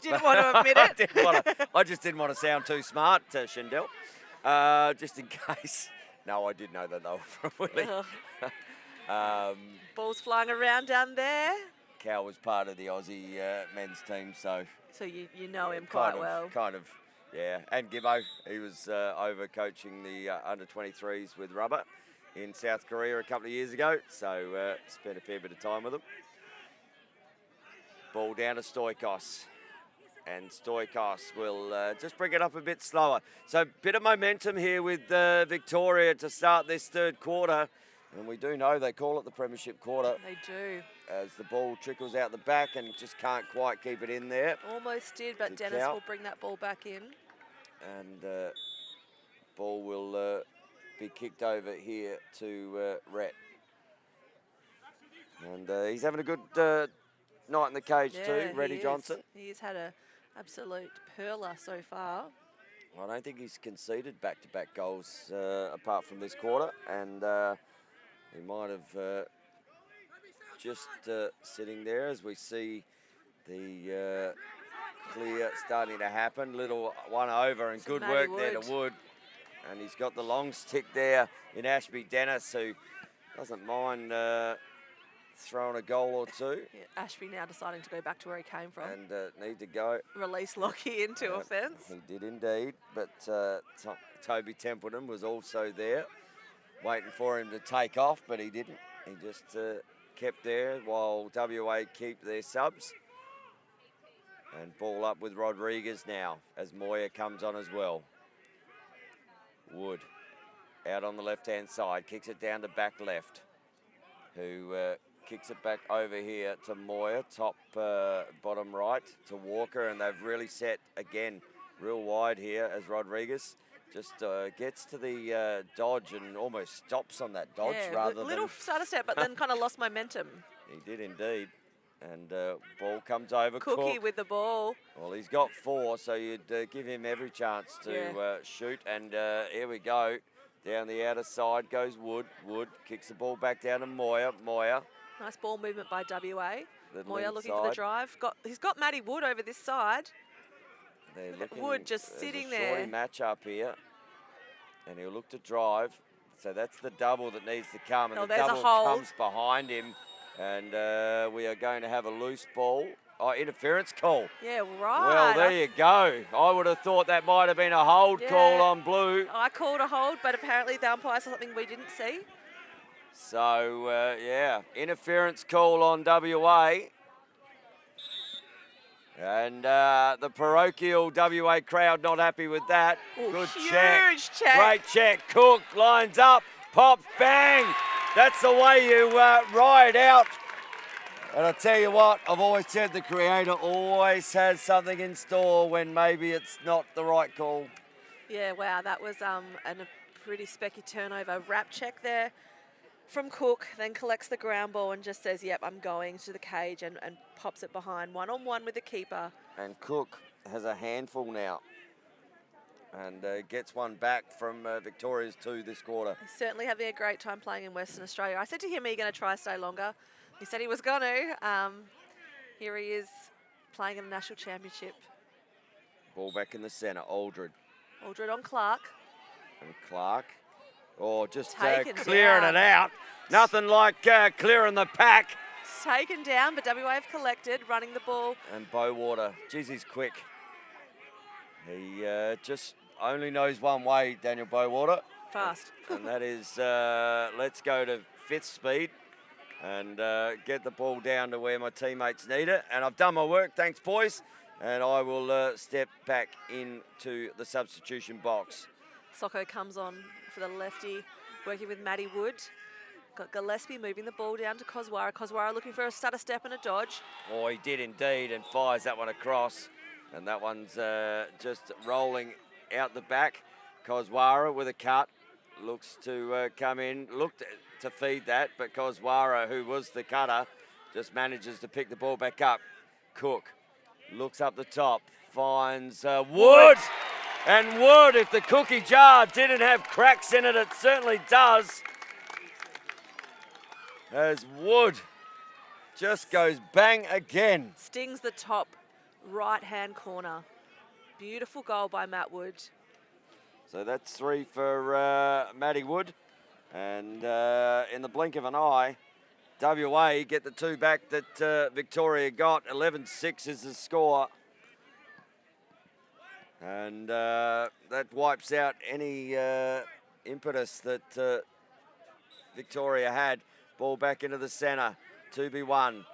Didn't want to admit it. I just didn't want to sound too smart, Shandell. Just in case. No, I did know that they were from Willie. Balls flying around down there. Cal was part of the Aussie men's team, so you know him quite well. Kind of, yeah. And Gibbo, he was over coaching the under-23s with Rubber in South Korea a couple of years ago, so spent a fair bit of time with them. Ball down to Stoikos, and Stoikos will just bring it up a bit slower. So a bit of momentum here with Victoria to start this third quarter. And we do know they call it the Premiership quarter. They do. As the ball trickles out the back and just can't quite keep it in there. Almost did, but Dennis will bring that ball back in. And ball will be kicked over here to Rhett. And he's having a good night in the cage too, Reddy Johnson. He's had a Absolute perler so far. I don't think he's conceded back-to-back goals apart from this quarter, and he might have just sitting there as we see the clear starting to happen. Little one over and good work there to Wood. And he's got the long stick there in Ashby Dennis, who doesn't mind throwing a goal or two. Yeah, Ashby now deciding to go back to where he came from. And need to go. Release Lockie into offence. He did indeed, but Toby Templeton was also there, waiting for him to take off, but he didn't. He just kept there while WA keep their subs. And ball up with Rodriguez now as Moya comes on as well. Wood out on the left-hand side, kicks it down to back left, who kicks it back over here to Moya, top bottom right to Walker, and they've really set again real wide here as Rodriguez just gets to the dodge and almost stops on that dodge rather than... little stutter step, but then kind of lost momentum. He did indeed. And ball comes over. Cookie Cook with the ball. Well, he's got 4, so you'd give him every chance to shoot. And here we go. Down the outer side goes Wood. Wood kicks the ball back down to Moya. Moya. Nice ball movement by WA. Moya inside. looking for the drive. He's got Matty Wood over this side. They're looking, Wood just sitting there. Shorty match up here. And he'll look to drive. So that's the double that needs to come. And the double comes behind him. And we are going to have a loose ball. Oh, interference call. Yeah, right. Well, there you go. I would have thought that might have been a hold call on blue. I called a hold, but apparently the umpire saw something we didn't see. So, yeah, interference call on WA. And the parochial WA crowd not happy with that. Ooh, good huge check. Great check. Cook lines up, pops, bang. That's the way you ride out. And I tell you what, I've always said the creator always has something in store when maybe it's not the right call. Yeah, wow, that was a pretty specky turnover. Wrap check there from Cook, then collects the ground ball and just says, yep, I'm going to the cage and pops it behind. 1-on-1 with the keeper. And Cook has a handful now. And gets one back from Victoria's 2 this quarter. He's certainly having a great time playing in Western Australia. I said to him, are you going to try to stay longer? He said he was going to. Here he is playing in the National Championship. Ball back in the centre, Aldred. Aldred on Clark. And Clark, just clearing it out. Nothing like clearing the pack. It's taken down, but WA have collected, running the ball. And Bowater, geez, he's quick. He just only knows one way, Daniel Bowater. Fast. And that is, let's go to 5th speed and get the ball down to where my teammates need it. And I've done my work, thanks, boys. And I will step back into the substitution box. Socko comes on for the lefty, working with Matty Wood. Got Gillespie moving the ball down to Koswara. Koswara looking for a stutter step and a dodge. Oh, he did indeed, and fires that one across. And that one's just rolling out the back. Koswara with a cut. Looks to come in. Looked to feed that, but Koswara, who was the cutter, just manages to pick the ball back up. Cook looks up the top. Finds Wood. And Wood, if the cookie jar didn't have cracks in it, it certainly does. As Wood just goes bang again. Stings the top right-hand corner. Beautiful goal by Matt Wood. So that's 3 for Matty Wood. And in the blink of an eye, WA get the 2 back that Victoria got. 11-6 is the score. And that wipes out any impetus that Victoria had. Ball back into the centre. 2v1.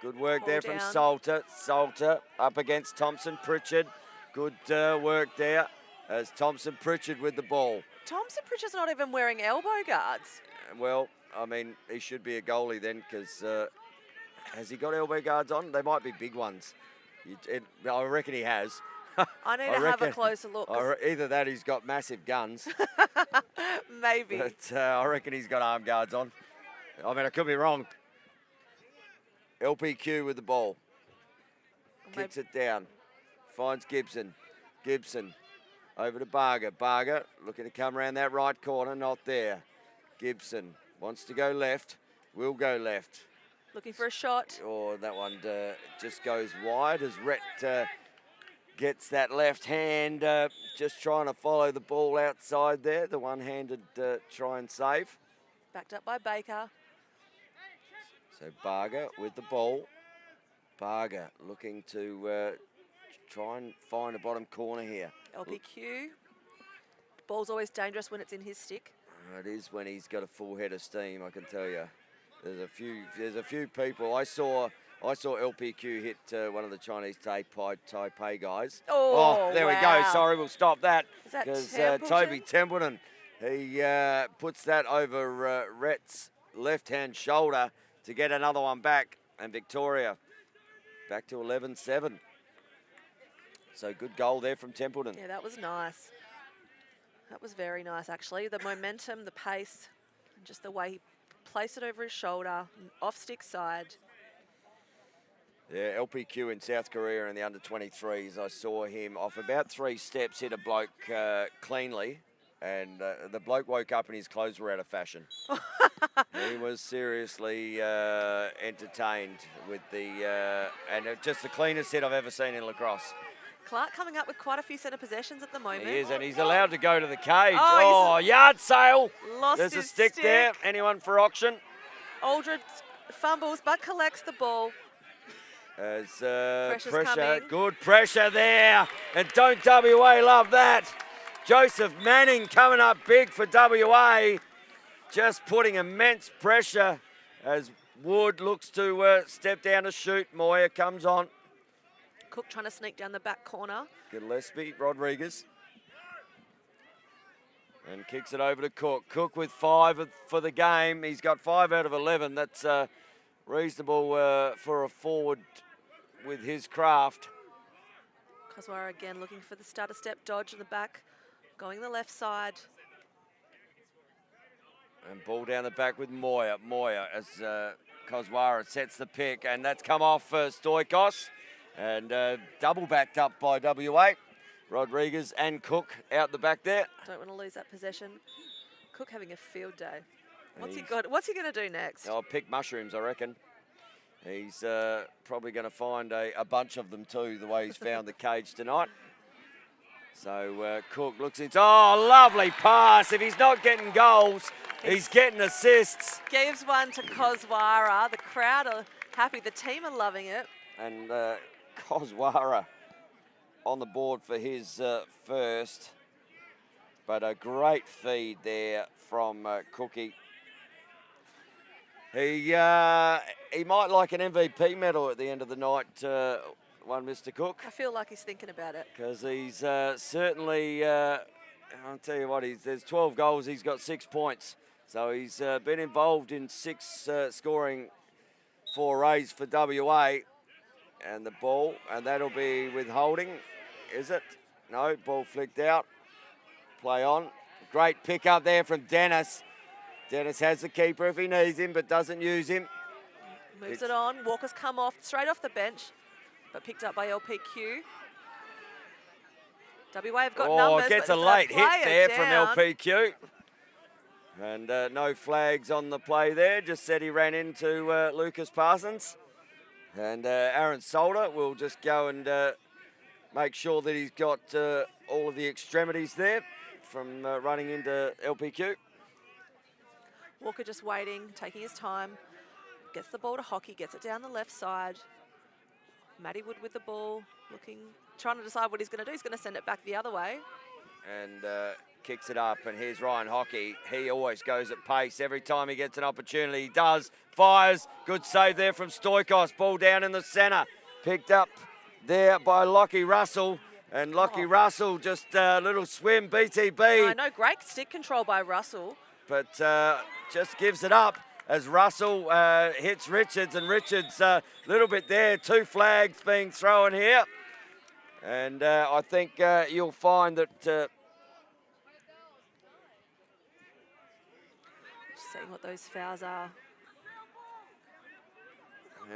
Good work there from Salter. Salter up against Thompson Pritchard. Good work there as Thompson Pritchard with the ball. Thompson Pritchard's not even wearing elbow guards. Well, I mean, he should be a goalie then because has he got elbow guards on? They might be big ones. I reckon he has. I need to have a closer look. Either that, he's got massive guns. Maybe. But I reckon he's got arm guards on. I mean, I could be wrong. LPQ with the ball. Kicks it down. finds Gibson. Gibson over to Barger. Barger looking to come around that right corner, not there. Gibson wants to go left, will go left. Looking for a shot. Oh, that one just goes wide as Rhett gets that left hand, just trying to follow the ball outside there. The one-handed try and save. Backed up by Baker. So Barger with the ball. Barger looking to try and find a bottom corner here. LPQ. Ball's always dangerous when it's in his stick. It is when he's got a full head of steam, I can tell you. There's a few people. I saw LPQ hit one of the Chinese Taipei guys. Oh, there wow. we go. Sorry, we'll stop that. Is that because Templeton? Toby Templeton, he puts that over Rhett's left-hand shoulder to get another one back. And Victoria back to 11-7. So good goal there from Templeton. Yeah, that was nice. That was very nice, actually. The momentum, the pace, and just the way he placed it over his shoulder, off stick side. Yeah, LPQ in South Korea in the under-23s, I saw him off about 3 steps hit a bloke cleanly, and the bloke woke up and his clothes were out of fashion. He was seriously entertained with and just the cleanest hit I've ever seen in lacrosse. Clark coming up with quite a few centre possessions at the moment. He is, and he's allowed to go to the cage. Oh, yard sale. Lost There's his a stick there. Anyone for auction? Aldred fumbles but collects the ball. As Pressure's pressure, coming. good pressure there. And don't WA love that. Joseph Manning coming up big for WA. Just putting immense pressure as Wood looks to step down to shoot. Moyer comes on. Cook trying to sneak down the back corner. Gillespie, Rodriguez. And kicks it over to Cook. Cook with 5 for the game. He's got 5 out of 11. That's reasonable for a forward with his craft. Koswara again looking for the starter step dodge in the back. Going the left side. And ball down the back with Moyer. Moyer as Koswara sets the pick. And that's come off Stoikos. And double backed up by WA. Rodriguez and Cook out the back there. Don't want to lose that possession. Cook having a field day. What's he going to do next? I'll pick mushrooms, I reckon. He's probably going to find a bunch of them too, the way he's found the cage tonight. So Cook looks into, lovely pass. If he's not getting goals, he's getting assists. Gives one to Koswara. The crowd are happy. The team are loving it. And Koswara on the board for his first. But a great feed there from Cookie. He might like an MVP medal at the end of the night, one Mr. Cook. I feel like he's thinking about it. Because he's certainly, I'll tell you what, there's 12 goals, he's got 6 points. So he's been involved in 6 scoring forays for WA. And the ball, and that'll be with holding, is it? No, ball flicked out. Play on. Great pick up there from Dennis. Dennis has the keeper if he needs him, but doesn't use him. Moves it on. Walker's come off, straight off the bench, but picked up by LPQ. WA have got numbers. Gets but a late hit there down. from LPQ. And no flags on the play there. Just said he ran into Lucas Parsons. And Aaron Solder will just go and make sure that he's got all of the extremities there from running into LPQ. Walker just waiting, taking his time. Gets the ball to Hockey, gets it down the left side. Matty Wood with the ball, trying to decide what he's going to do. He's going to send it back the other way. And kicks it up, and here's Ryan Hockey. He always goes at pace every time he gets an opportunity. He does, fires, good save there from Stoikos. Ball down in the centre, picked up there by Lockie Russell, and Lockie Russell just a little swim, BTB. I know, great stick control by Russell. But just gives it up as Russell hits Richards, and Richards a little bit there. 2 flags being thrown here. And I think you'll find that Seeing what those fouls are.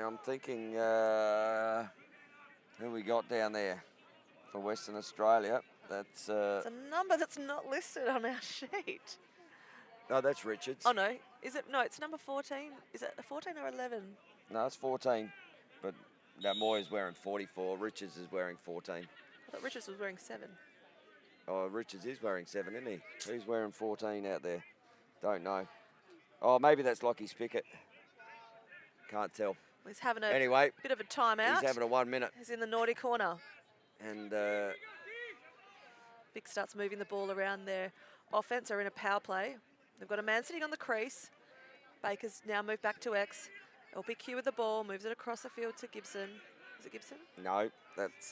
I'm thinking who we got down there. for Western Australia. That's It's a number that's not listed on our sheet. no, that's Richards. Oh, no. Is it? No, it's number 14. Is it 14 or 11? No, it's 14, but that Moyer's wearing 44. Richards is wearing 14. I thought Richards was wearing 7. Oh, Richards is wearing 7, isn't he? Who's wearing 14 out there? Don't know. Oh, maybe that's Lockie's Pickett. Can't tell. He's having a Anyway, bit of a timeout. he's having a 1 minute. He's in the naughty corner. And Vic starts moving the ball around their offense. Are in a power play. They've got a man sitting on the crease. Baker's now moved back to X. LPQ with the ball, moves it across the field to Gibson. Is it Gibson? no, that's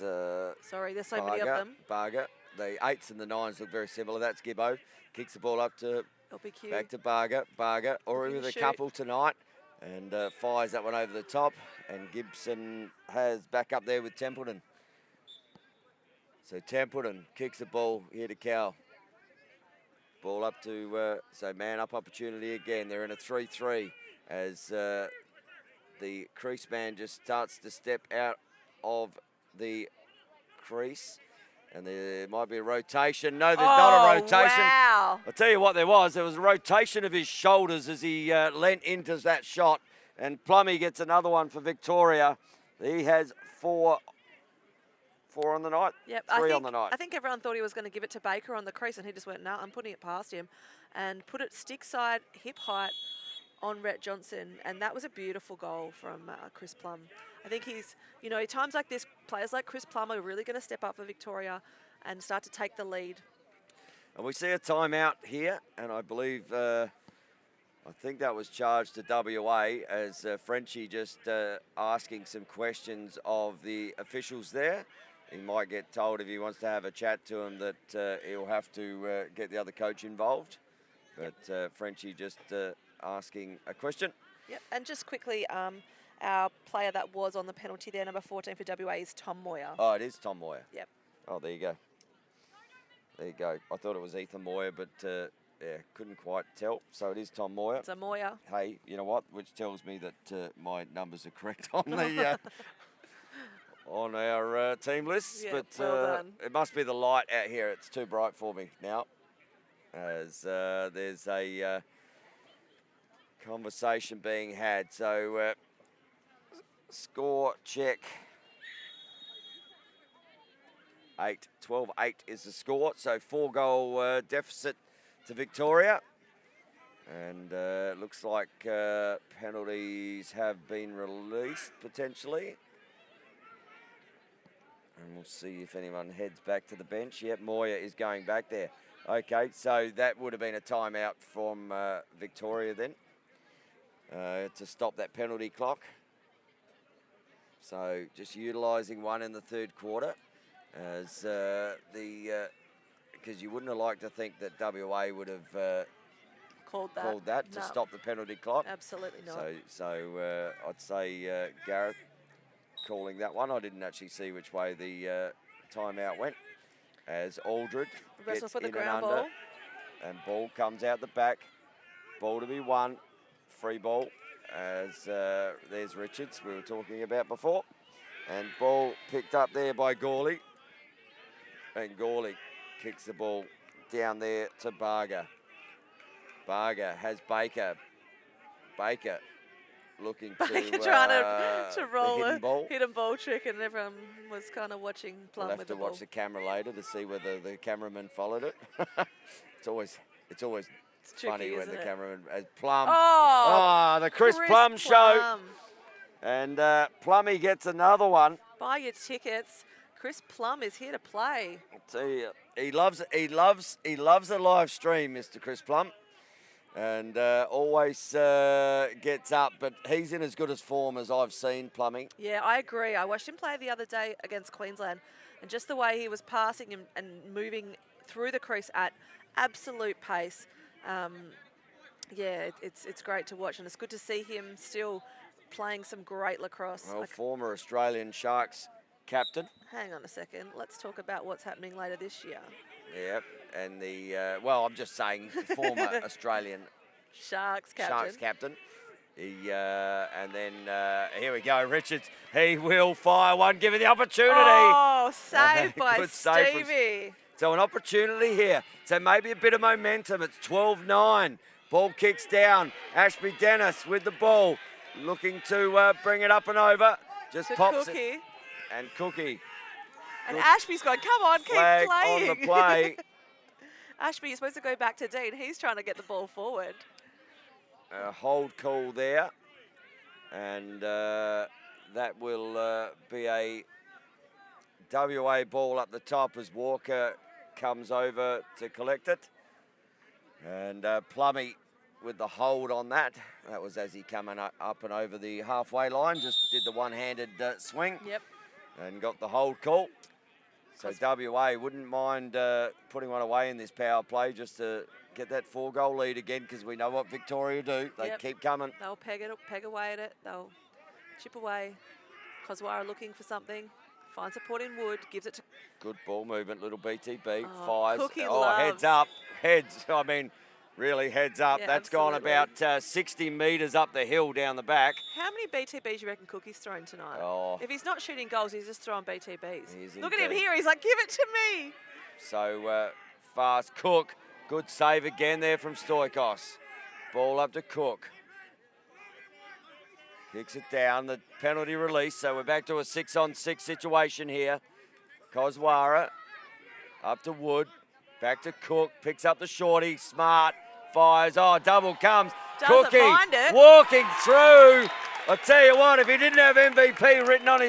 Sorry, there's so many of them. Barger. The 8s and the 9s look very similar. That's Gibbo. Kicks the ball up to LPQ. back to Barger. Barger already Looking with to a shoot. couple tonight. And fires that one over the top. And Gibson has back up there with Templeton. So Templeton kicks the ball here to Cal. Ball up to, so man up opportunity again. They're in a 3-3 as the crease man just starts to step out of the crease. And there might be a rotation. No, there's not a rotation. Wow. I'll tell you what there was. There was a rotation of his shoulders as he leant into that shot. And Plummy gets another one for Victoria. He has 4 on the night. Yep, 3 on the night. I think everyone thought he was going to give it to Baker on the crease, and he just went, no, I'm putting it past him. And put it stick side, hip height on Rhett Johnson. And that was a beautiful goal from Chris Plum. I think he's, you know, times like this, players like Chris Plum are really going to step up for Victoria and start to take the lead. And we see a timeout here, and I believe, I think that was charged to WA as Frenchie just asking some questions of the officials there. He might get told if he wants to have a chat to him that he'll have to get the other coach involved. But Frenchie just asking a question. Yep, and just quickly, our player that was on the penalty there, number 14 for WA, is Tom Moyer. Oh, it is Tom Moyer. Yep. Oh, there you go. There you go. I thought it was Ethan Moyer, but yeah, couldn't quite tell. So it is Tom Moyer. It's a Moyer. Hey, you know what? Which tells me that my numbers are correct on the on our team list. Yeah, but well done. it must be the light out here. It's too bright for me now. As there's a conversation being had. So score check. 12-8 is the score. So 4-goal deficit to Victoria. And looks like penalties have been released potentially. And we'll see if anyone heads back to the bench. Yep, Moyer is going back there. Okay, so that would have been a timeout from Victoria then to stop that penalty clock. So just utilising one in the third quarter as because you wouldn't have liked to think that WA would have Called that. to No, stop the penalty clock. absolutely not. So I'd say Gareth calling that one. I didn't actually see which way the timeout went. As Aldred Wrestle gets for the in ground and under, ball. and ball comes out the back. Ball to be won. Free ball. As there's Richards we were talking about before. And ball picked up there by Gawley. And Gawley kicks the ball down there to Barger. Barger has Baker. Baker looking to Baker trying to roll the a hidden ball. hidden ball trick, and everyone was kind of watching Plum We'll have with to the ball. watch the camera later to see whether the cameraman followed it. it's always It's funny tricky, when isn't the it? cameraman Plum. Oh, The Chris Plum show. Plum. And Plummy gets another one. Buy your tickets. Chris Plum is here to play. I tell you, he loves a live stream, Mr. Chris Plum. And always gets up, but he's in as good as form as I've seen Plumbing. Yeah, I agree. I watched him play the other day against Queensland, and just the way he was passing and moving through the crease at absolute pace. Yeah, it's great to watch, and it's good to see him still playing some great lacrosse. Well, former Australian Sharks captain. Hang on a second. Let's talk about what's happening later this year. Yep, and the, I'm just saying former Australian Sharks captain. Sharks captain. And then here we go, Richards. He will fire one, given the opportunity. Oh, saved by Good save from Stevie. So an opportunity here. So maybe a bit of momentum. It's 12-9. Ball kicks down. Ashby Dennis with the ball. Looking to bring it up and over. Just To pops Cookie. it. And Cookie. And Good Ashby's going, come on, keep flag playing. on the play. Ashby, you're supposed to go back to Dean. He's trying to get the ball forward. A hold call there. And that will be a WA ball up the top as Walker comes over to collect it. And Plummy with the hold on that. That was as he coming up and over the halfway line. Just did the one-handed swing. Yep. And got the hold call. So WA wouldn't mind putting one away in this power play just to get that 4-goal lead again, because we know what Victoria do. They keep coming. They'll peg away at it. They'll chip away. Kozwara looking for something. Finds support in Wood. Gives it to... Good ball movement, little BTB. Oh, fires. Cookie Oh, loves. heads up. Heads. I mean, really heads up. Yeah, That's absolutely. gone about 60 metres up the hill down the back. How many BTBs do you reckon Cookie's thrown tonight? Oh. If he's not shooting goals, he's just throwing BTBs. He is Look at him indeed. here. He's like, give it to me. So fast Cook. Good save again there from Stoikos. Ball up to Cook. Kicks it down, the penalty release. So we're back to a 6-on-6 situation here. Kozwara up to Wood. Back to Cook. Picks up the shorty. Smart. Fires. Oh, double comes. Doesn't Cookie mind it. walking through. I tell you what, if he didn't have MVP written on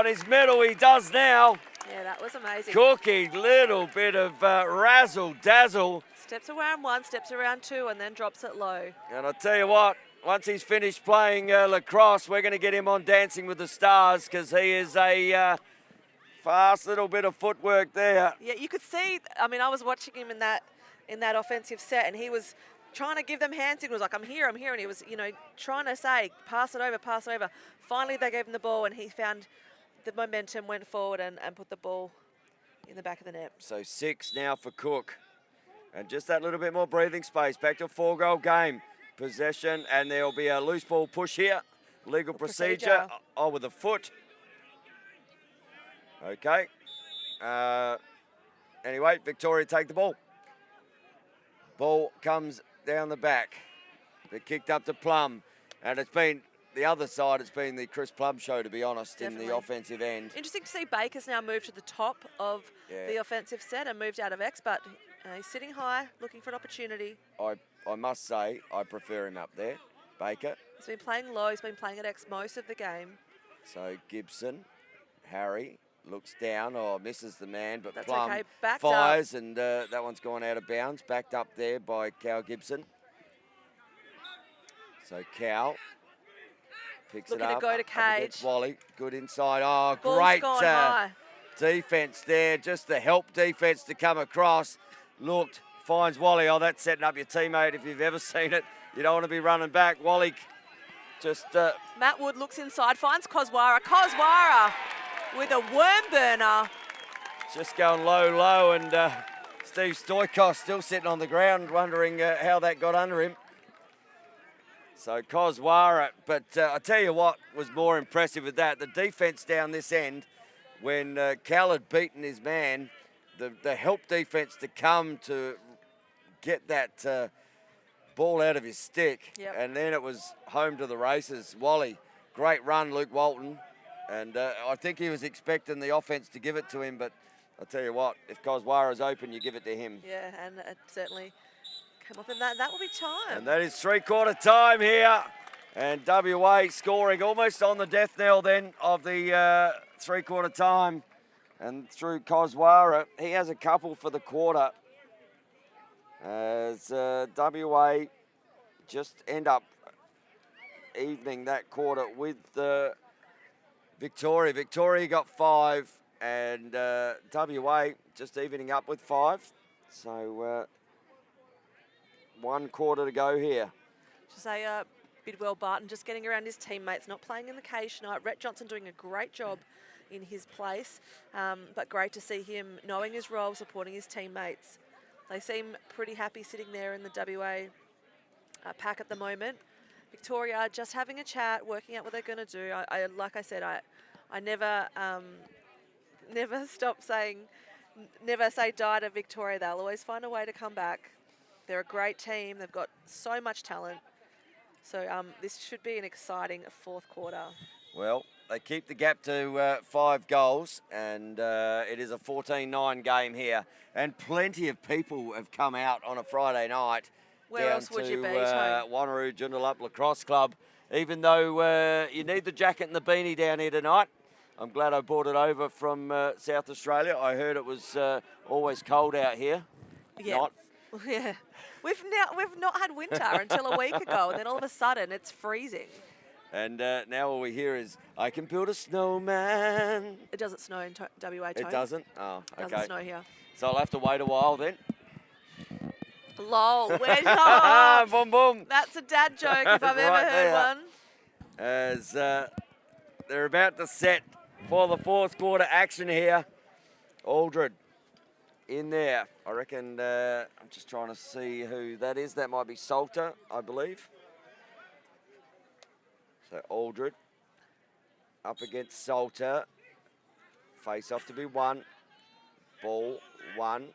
his medal, he does now. Yeah, that was amazing. Cookie, little bit of razzle dazzle. Steps around one, steps around two, and then drops it low. And I tell you what, once he's finished playing lacrosse, we're going to get him on Dancing with the Stars, because he is a fast little bit of footwork there. Yeah, you could see. I mean, I was watching him in that offensive set, and he was trying to give them hand signals, like I'm here, and he was, trying to say, pass it over, pass it over. Finally, they gave him the ball, and he found the momentum, went forward, and put the ball in the back of the net. So 6 now for Cook, and just that little bit more breathing space. Back to a 4-goal game. Possession, and there'll be a loose ball push here. Legal procedure. Oh, with a foot. Okay. Anyway, Victoria take the ball. Ball comes down the back. They're kicked up to Plum, and it's been the other side. It's been the Chris Plum show, to be honest, Definitely. in the offensive end. Interesting to see Baker's now moved to the top of the offensive set and moved out of X, but he's sitting high, looking for an opportunity. I must say, I prefer him up there, Baker. He's been playing low. He's been playing at X most of the game. So Gibson, Harry looks down, misses the man, but That's Plum okay. Backed fires, and that one's gone out of bounds. Backed up there by Cal Gibson. So Cal picks Looking it up. to go to up Cage. against Wally. Good inside. Oh, Ball's great gone high. defense there. Just the help defense to come across. Looked, finds Wally. Oh, that's setting up your teammate. If you've ever seen it, you don't want to be running back. Wally just... Matt Wood looks inside, finds Kozwara. Kozwara with a worm burner. just going low, and Steve Stoikos still sitting on the ground wondering how that got under him. So Kozwara, but I tell you what was more impressive with that, the defence down this end, when Cal had beaten his man, the help defence to come to get that ball out of his stick. Yep. And then it was home to the races. Wally, great run, Luke Walton. And I think he was expecting the offence to give it to him, but I'll tell you what, if Kozwara's open, you give it to him. Yeah, and it certainly came off, and that will be time. And that is three-quarter time here. And WA scoring almost on the death knell then of the three-quarter time. And through Kozwara, he has a couple for the quarter. As WA just end up evening that quarter with Victoria. Victoria got 5, and WA just evening up with 5. So 1 quarter to go here. To say Bidwell Barton just getting around his teammates, not playing in the cage tonight. Rhett Johnson doing a great job in his place, but great to see him knowing his role, supporting his teammates. They seem pretty happy sitting there in the WA pack at the moment. Victoria just having a chat, working out what they're going to do. Like I said, I never never stop saying, never say die to Victoria. They'll always find a way to come back. They're a great team. They've got so much talent. So this should be an exciting fourth quarter. Well, they keep the gap to 5 goals, and it is a 14-9 game here. And plenty of people have come out on a Friday night Where down else would to you be, Tone? Wanneroo Joondalup Lacrosse Club. Even though you need the jacket and the beanie down here tonight, I'm glad I brought it over from South Australia. I heard it was always cold out here. Yeah. Not. Yeah. We've not had winter until a week ago, and then all of a sudden it's freezing. And now all we hear is, I can build a snowman. It doesn't snow in WA, Tone. It doesn't? Oh, okay. It doesn't snow here. So I'll have to wait a while then. Lol. We're Boom, boom. That's a dad joke if I've ever Right heard there. one. As they're about to set for the fourth quarter action here. Aldred in there. I reckon, I'm just trying to see who that is. That might be Salter, I believe. So Aldred up against Salter. Face off to be won. Ball won.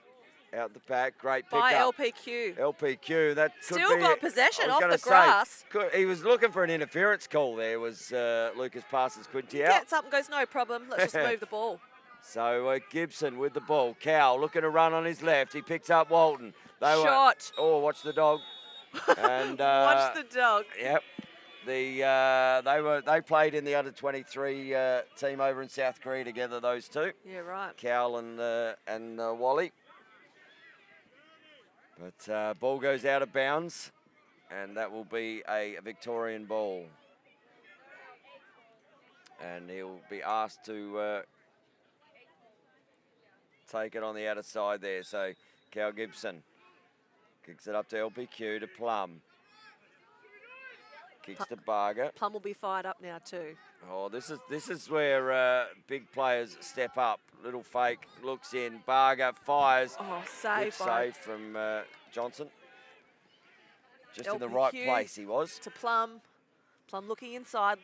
Out the back. Great pick By up. LPQ. LPQ. That could Still be got it. possession I was off gonna the grass. He was looking for an interference call there, was Lucas passes Quinty out. Gets up and goes, no problem. Let's just move the ball. So Gibson with the ball. Cow looking to run on his left. He picks up Walton. Shot. Watch the dog. And Watch the dog. Yep. They played in the under-23 team over in South Korea together. Those two. Yeah, right. Cow and Wally. But ball goes out of bounds, and that will be a Victorian ball. And he'll be asked to take it on the outer side there. So Cal Gibson kicks it up to LPQ to Plum. Kicks to Barger. Plum will be fired up now too. Oh, this is where big players step up. Little fake, looks in. Barger fires. Oh, save. Good save from Johnson. Just in the LPQ right place he was. To Plum. Plum looking inside.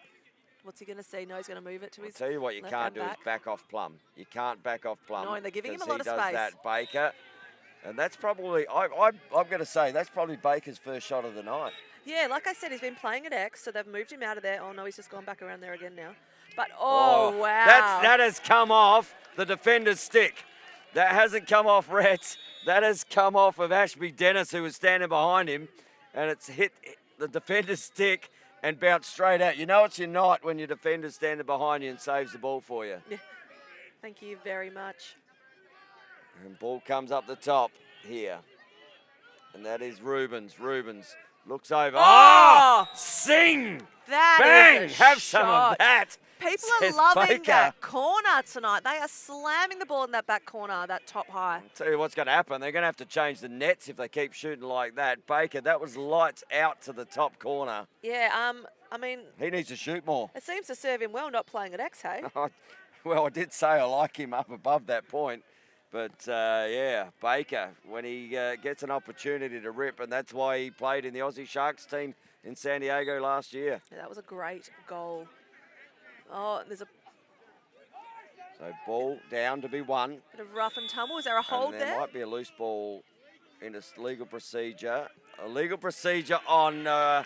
What's he going to see? No, he's going to move it to his I'll tell you what you left can't hand do back. is back off Plum. You can't back off Plum. No, and they're giving him a 'cause lot of he does space. that, Baker. And that's probably, I'm going to say, that's probably Baker's first shot of the night. Yeah, like I said, he's been playing at X, so they've moved him out of there. Oh, no, he's just gone back around there again now. But, wow. That has come off the defender's stick. That hasn't come off Rhett's. That has come off of Ashby Dennis, who was standing behind him. And it's hit the defender's stick and bounced straight out. You know it's your night when your defender's standing behind you and saves the ball for you. Yeah. Thank you very much. And ball comes up the top here. And that is Rubens. Rubens looks over. Oh! Sing! That Bang! is a Have some shot. of that. People says are loving Baker. that corner tonight. They are slamming the ball in that back corner, that top high. I'll tell you what's going to happen. They're going to have to change the nets if they keep shooting like that. Baker, that was lights out to the top corner. Yeah, I mean, He needs to shoot more. it seems to serve him well not playing at X, hey? Well, I did say I like him up above that point. But, yeah, Baker, when he gets an opportunity to rip, and that's why he played in the Aussie Sharks team in San Diego last year. Yeah, that was a great goal. Oh, there's a So ball down to be won. bit of rough and tumble. Is there a hold And there there? might be a loose ball into legal procedure. A legal procedure on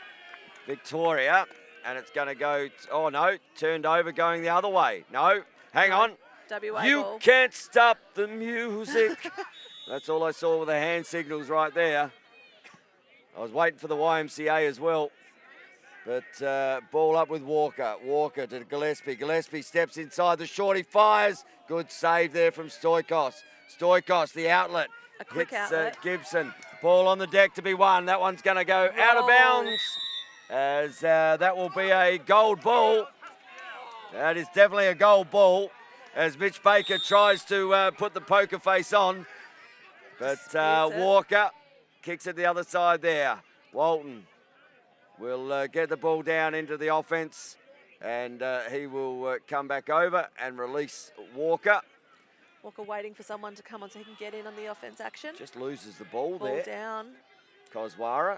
Victoria. And it's going to go, oh no, turned over going the other way. No, hang on. WA You ball. can't stop the music. That's all I saw with the hand signals right there. I was waiting for the YMCA as well. But ball up with Walker. Walker to Gillespie. Gillespie steps inside the short. He fires. Good save there from Stoikos. Stoikos, the outlet. A quick hits outlet. Gibson. Ball on the deck to be won. That one's going to go out of bounds. As that will be a gold ball. That is definitely a gold ball. As Mitch Baker tries to put the poker face on. But Walker kicks it the other side there. Walton will get the ball down into the offense, and he will come back over and release Walker. Walker waiting for someone to come on so he can get in on the offense action. Just loses the ball Ball there. down. Kozwara.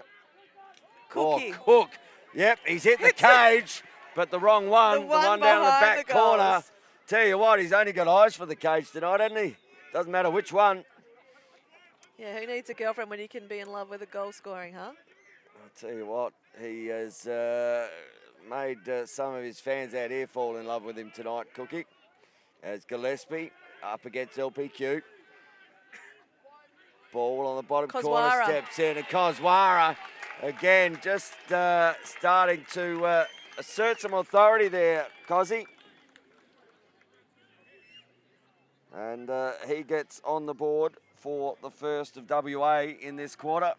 Cookie. Oh, Cook. Yep, he's hit the cage, but the wrong one. The one down in the back corner. Tell you what, he's only got eyes for the cage tonight, hasn't he? Doesn't matter which one. Yeah, who needs a girlfriend when you can be in love with a goal scoring, huh? I'll tell you what, he has made some of his fans out here fall in love with him tonight, Cookie. As Gillespie up against LPQ. Ball on the bottom corner, steps in, and Kozwara again just starting to assert some authority there, Cozzy. And he gets on the board for the first of WA in this quarter.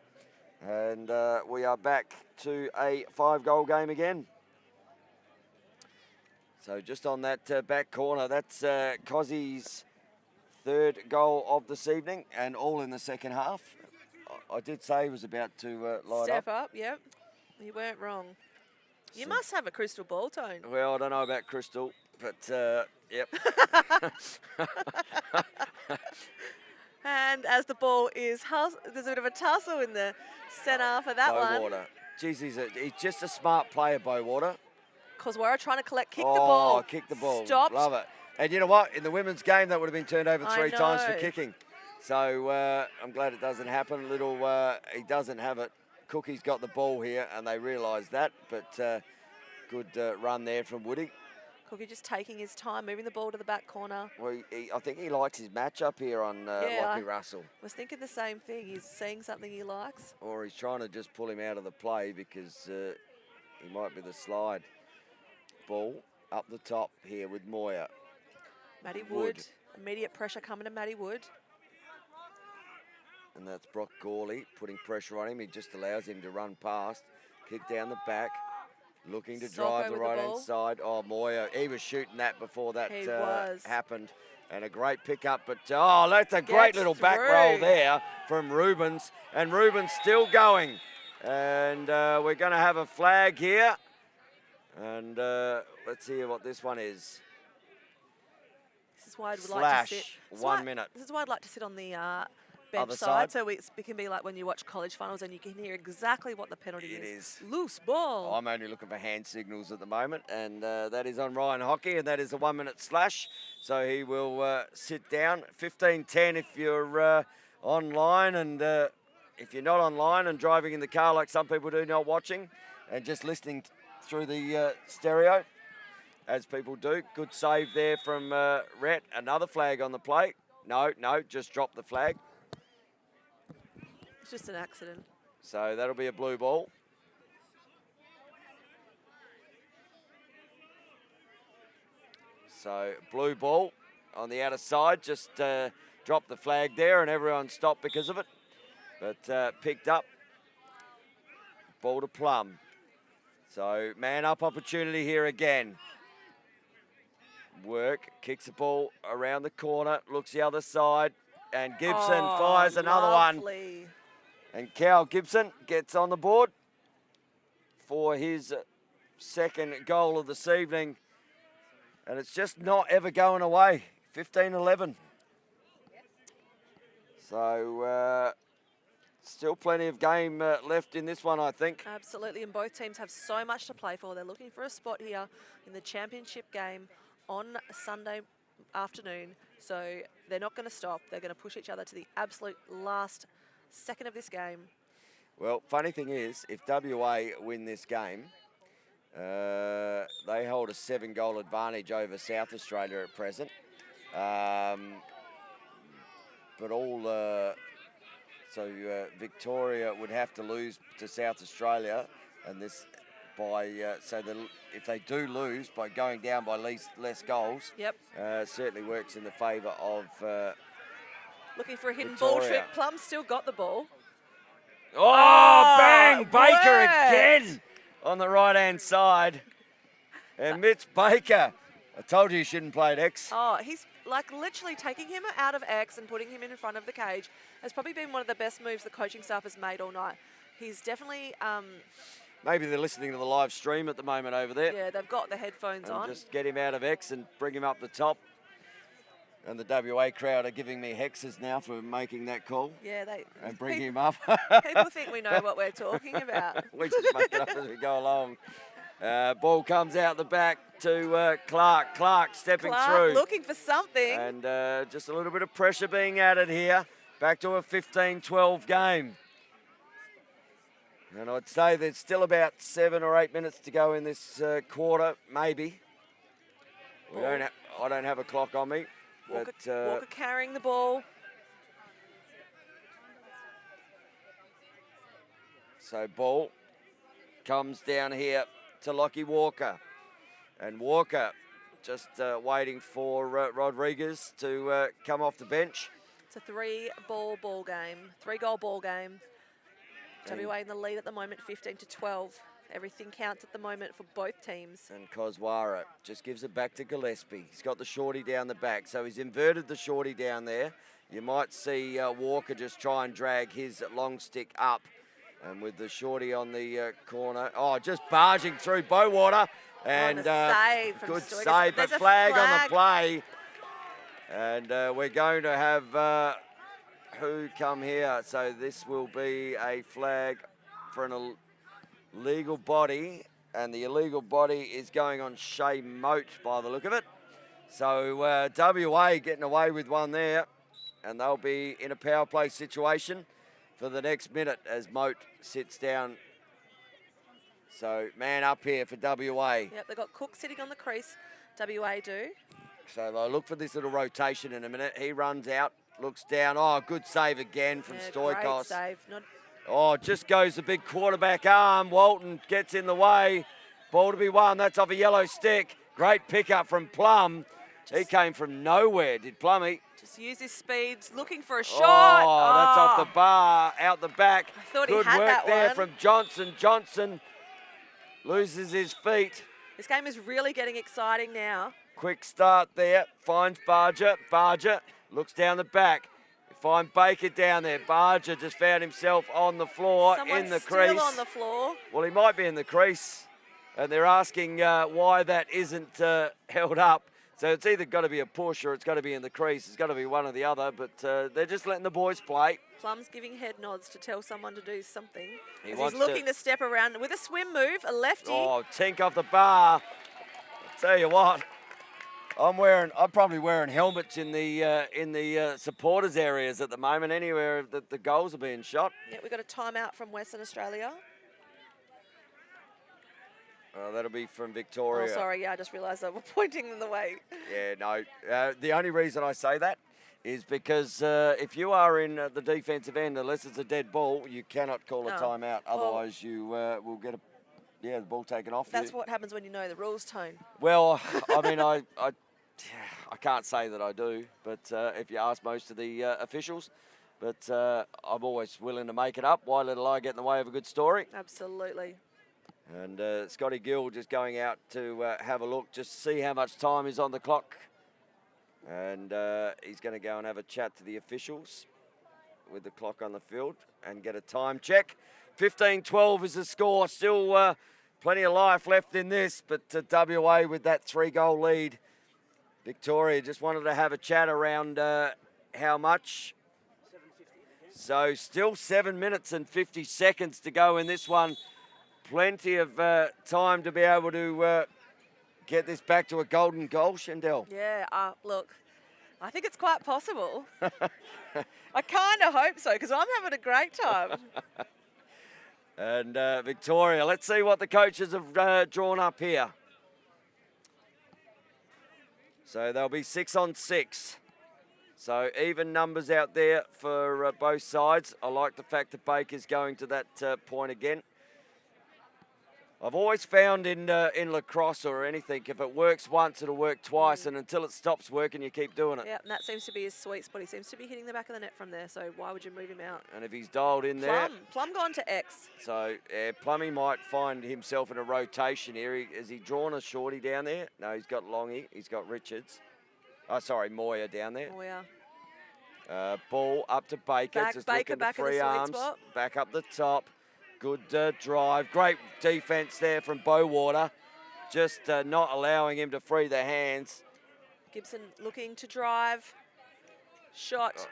And we are back to a 5-goal game again. So just on that back corner, that's Cozzy's third goal of this evening, and all in the second half. I did say he was about to light Step up, yep. You weren't wrong. You must have a crystal ball, Tone. Well, I don't know about crystal, but yep. And as the ball is, there's a bit of a tussle in the centre for that one. Bowater. Jeez, he's just a smart player, Bowater. Kozwara trying to kick the ball. Oh, kick the ball. Stopped. Love it. And you know what? In the women's game, that would have been turned over 3 times for kicking. So I'm glad it doesn't happen. He doesn't have it. Cookie's got the ball here, and they realise that. But good run there from Woody. Cookie just taking his time, moving the ball to the back corner. Well, I think he likes his matchup here on Lockie Russell. I was thinking the same thing. He's seeing something he likes. Or he's trying to just pull him out of the play because he might be the slide. Ball up the top here with Moyer. Matty Wood. Immediate pressure coming to Matty Wood. And that's Brock Gawley putting pressure on him. He just allows him to run past. Kick down the back. Looking to drive the right-hand side. Oh, Moyer, he was shooting that before that happened. And a great pickup, but that's a great little back roll there from Rubens. And Rubens still going. And we're going to have a flag here. And let's hear what this one is. This is why I'd like to sit. 1 minute. This is why I'd like to sit on the bench side, so it can be like when you watch college finals and you can hear exactly what the penalty is. It is. Loose ball. I'm only looking for hand signals at the moment, and that is on Ryan Hockey, and that is a 1 minute slash. So he will sit down. 15:10 if you're online, and if you're not online and driving in the car like some people do, not watching, and just listening through the stereo, as people do. Good save there from Rhett. Another flag on the plate. No, just drop the flag. It's just an accident. So that'll be a blue ball. So blue ball on the outer side. Just drop the flag there and everyone stopped because of it. But picked up. Ball to Plum. So man up opportunity here again. Work, kicks the ball around the corner, looks the other side, and Gibson fires another one. And Cal Gibson gets on the board for his second goal of this evening. And it's just not ever going away. 15-11. So still plenty of game left in this one, I think. Absolutely, and both teams have so much to play for. They're looking for a spot here in the championship game on Sunday afternoon. So they're not going to stop. They're going to push each other to the absolute last second of this game. Well, funny thing is, if WA win this game, they hold a 7-goal advantage over South Australia at present. But so Victoria would have to lose to South Australia, and this by if they do lose by going down by less goals, certainly works in the favour of looking for a hidden Victoria. ball trick. Plum still got the ball. Oh, bang! Baker again on the right-hand side. And Mitch Baker, I told you shouldn't play at X. Oh, he's like literally taking him out of X and putting him in front of the cage. Has probably been one of the best moves the coaching staff has made all night. He's definitely... maybe they're listening to the live stream at the moment over there. Yeah, they've got the headphones on. Just get him out of X and bring him up the top. And the WA crowd are giving me hexes now for making that call. Yeah, and bring him up. People think we know what we're talking about. We just make it up as we go along. Ball comes out the back to Clark. Clark stepping through. Looking for something. And just a little bit of pressure being added here. Back to a 15-12 game. And I'd say there's still about 7 or 8 minutes to go in this quarter, maybe. I don't have a clock on me. Walker carrying the ball. So ball comes down here to Lockie Walker. And Walker just waiting for Rodriguez to come off the bench. It's a 3-goal ball game. WA in the lead at the moment, 15-12. Everything counts at the moment for both teams. And Koswara just gives it back to Gillespie. He's got the shorty down the back, so he's inverted the shorty down there. You might see Walker just try and drag his long stick up. And with the shorty on the corner, just barging through Bowater. And good save, but flag on the play. And we're going to have who come here? So this will be a flag for an illegal body, and the illegal body is going on Shea Moat by the look of it. So WA getting away with one there, and they'll be in a power play situation for the next minute as Moat sits down. So man up here for WA. Yep, they've got Cook sitting on the crease. WA do. So they'll look for this little rotation in a minute. He runs out, looks down. Oh, good save again from Stoikos. Great save. Just goes the big quarterback arm. Walton gets in the way. Ball to be won. That's off a yellow stick. Great pickup from Plum. He came from nowhere, did Plummy. Just use his speed, looking for a shot. That's off the bar, out the back. I thought Good he had work that there one. from Johnson. Johnson loses his feet. This game is really getting exciting now. Quick start there. Finds Barger. Barger looks down the back. Find Baker down there. Barger just found himself on the floor, in the crease. Still on the floor. Well, he might be in the crease, and they're asking why that isn't held up. So it's either got to be a push or it's got to be in the crease. It's got to be one or the other, but they're just letting the boys play. Plum's giving head nods to tell someone to do something. He's wants looking to step around with a swim move, a lefty. Tink off the bar. I'll tell you what. I'm probably wearing helmets in the supporters areas at the moment, anywhere that the goals are being shot. Yeah, we've got a timeout from Western Australia. That'll be from Victoria. Oh, sorry, yeah, I just realised I was pointing them the way. Yeah, no. The only reason I say that is because if you are in the defensive end, unless it's a dead ball, you cannot call a timeout. Otherwise, you will get the ball taken off you. That's what happens when you know the rules, Tone. Well, I mean, I can't say that I do, but if you ask most of the officials, but I'm always willing to make it up. Why let a lie get in the way of a good story? Absolutely. And Scotty Gill just going out to have a look, just see how much time is on the clock. And he's going to go and have a chat to the officials with the clock on the field and get a time check. 15-12 is the score. Still plenty of life left in this, but WA with that 3-goal lead. Victoria just wanted to have a chat around how much. So still 7 minutes and 50 seconds to go in this one. Plenty of time to be able to get this back to a golden goal, Shendell. Yeah, look, I think it's quite possible. I kind of hope so, because I'm having a great time. And Victoria, let's see what the coaches have drawn up here. So they'll be 6-on-6. So even numbers out there for both sides. I like the fact that Baker's going to that point again. I've always found in lacrosse or anything, if it works once, it'll work twice, and until it stops working, you keep doing it. Yeah, and that seems to be his sweet spot. He seems to be hitting the back of the net from there, so why would you move him out? And if he's dialed in there... Plum gone to X. So Plummy might find himself in a rotation here. Has he drawn a shorty down there? No, he's got Longy. He's got Richards. Oh, sorry, Moyer down there. Moyer. Ball up to Baker. Just Baker looking back to free in the sweet arms. spot. Back up the top. Good drive. Great defense there from Bowater. Just not allowing him to free the hands. Gibson looking to drive. Shot.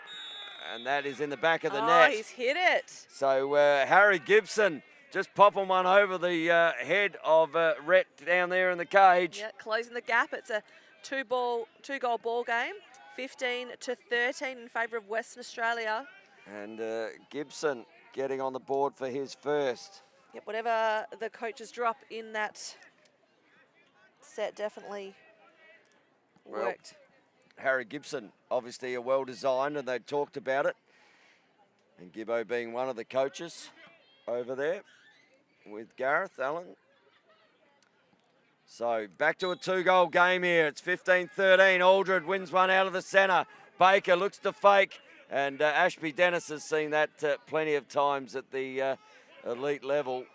And that is in the back of the Oh, net. he's hit it. So Harry Gibson just popping one over the head of Rhett down there in the cage. Yeah, closing the gap. It's a two-goal ball game. 15-13 in favour of Western Australia. And Gibson getting on the board for his first. Yep, whatever the coaches drop in that set definitely worked. Harry Gibson, obviously a well-designed, and they talked about it. And Gibbo being one of the coaches over there with Gareth Allen. So back to a 2-goal game here. It's 15-13. Aldred wins one out of the centre. Baker looks to fake. And Ashby Dennis has seen that plenty of times at the elite level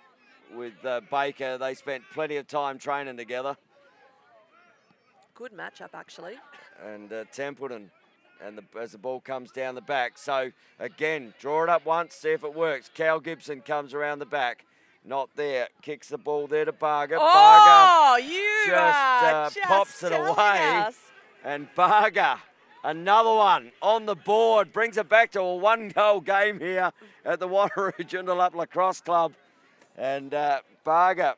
with Baker. They spent plenty of time training together. Good matchup, actually. And Templeton, and as the ball comes down the back. So, again, draw it up once, see if it works. Cal Gibson comes around the back. Not there. Kicks the ball there to Barger. Oh, Barger you just pops it away. Us. And Barger, another one on the board, brings it back to a 1-goal game here at the Wanneroo Joondalup Lacrosse Club. And Barger,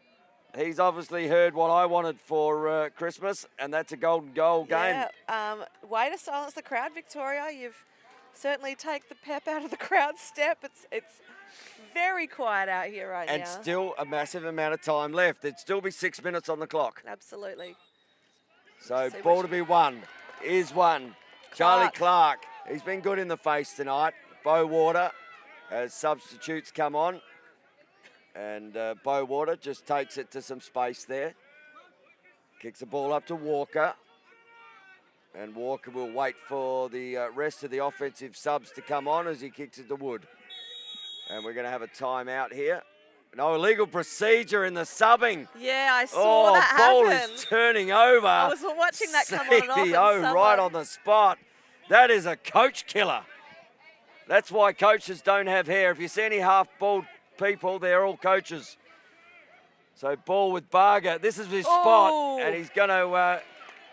he's obviously heard what I wanted for Christmas, and that's a golden goal game. Yeah, way to silence the crowd, Victoria. You've certainly taken the pep out of the crowd step. It's very quiet out here right now. And still a massive amount of time left. There'd still be 6 minutes on the clock. Absolutely. So ball to be won is won. Charlie Clark, he's been good in the face tonight. Bo Water as substitutes come on. And Bo Water just takes it to some space there. Kicks the ball up to Walker. And Walker will wait for the rest of the offensive subs to come on as he kicks it to Wood. And we're going to have a timeout here. No illegal procedure in the subbing. Yeah, I saw that ball happen. is turning over. I was watching that come on and off. CEO right on the spot. That is a coach killer. That's why coaches don't have hair. If you see any half-bald people, they're all coaches. So ball with Barger. This is his spot, and he's going to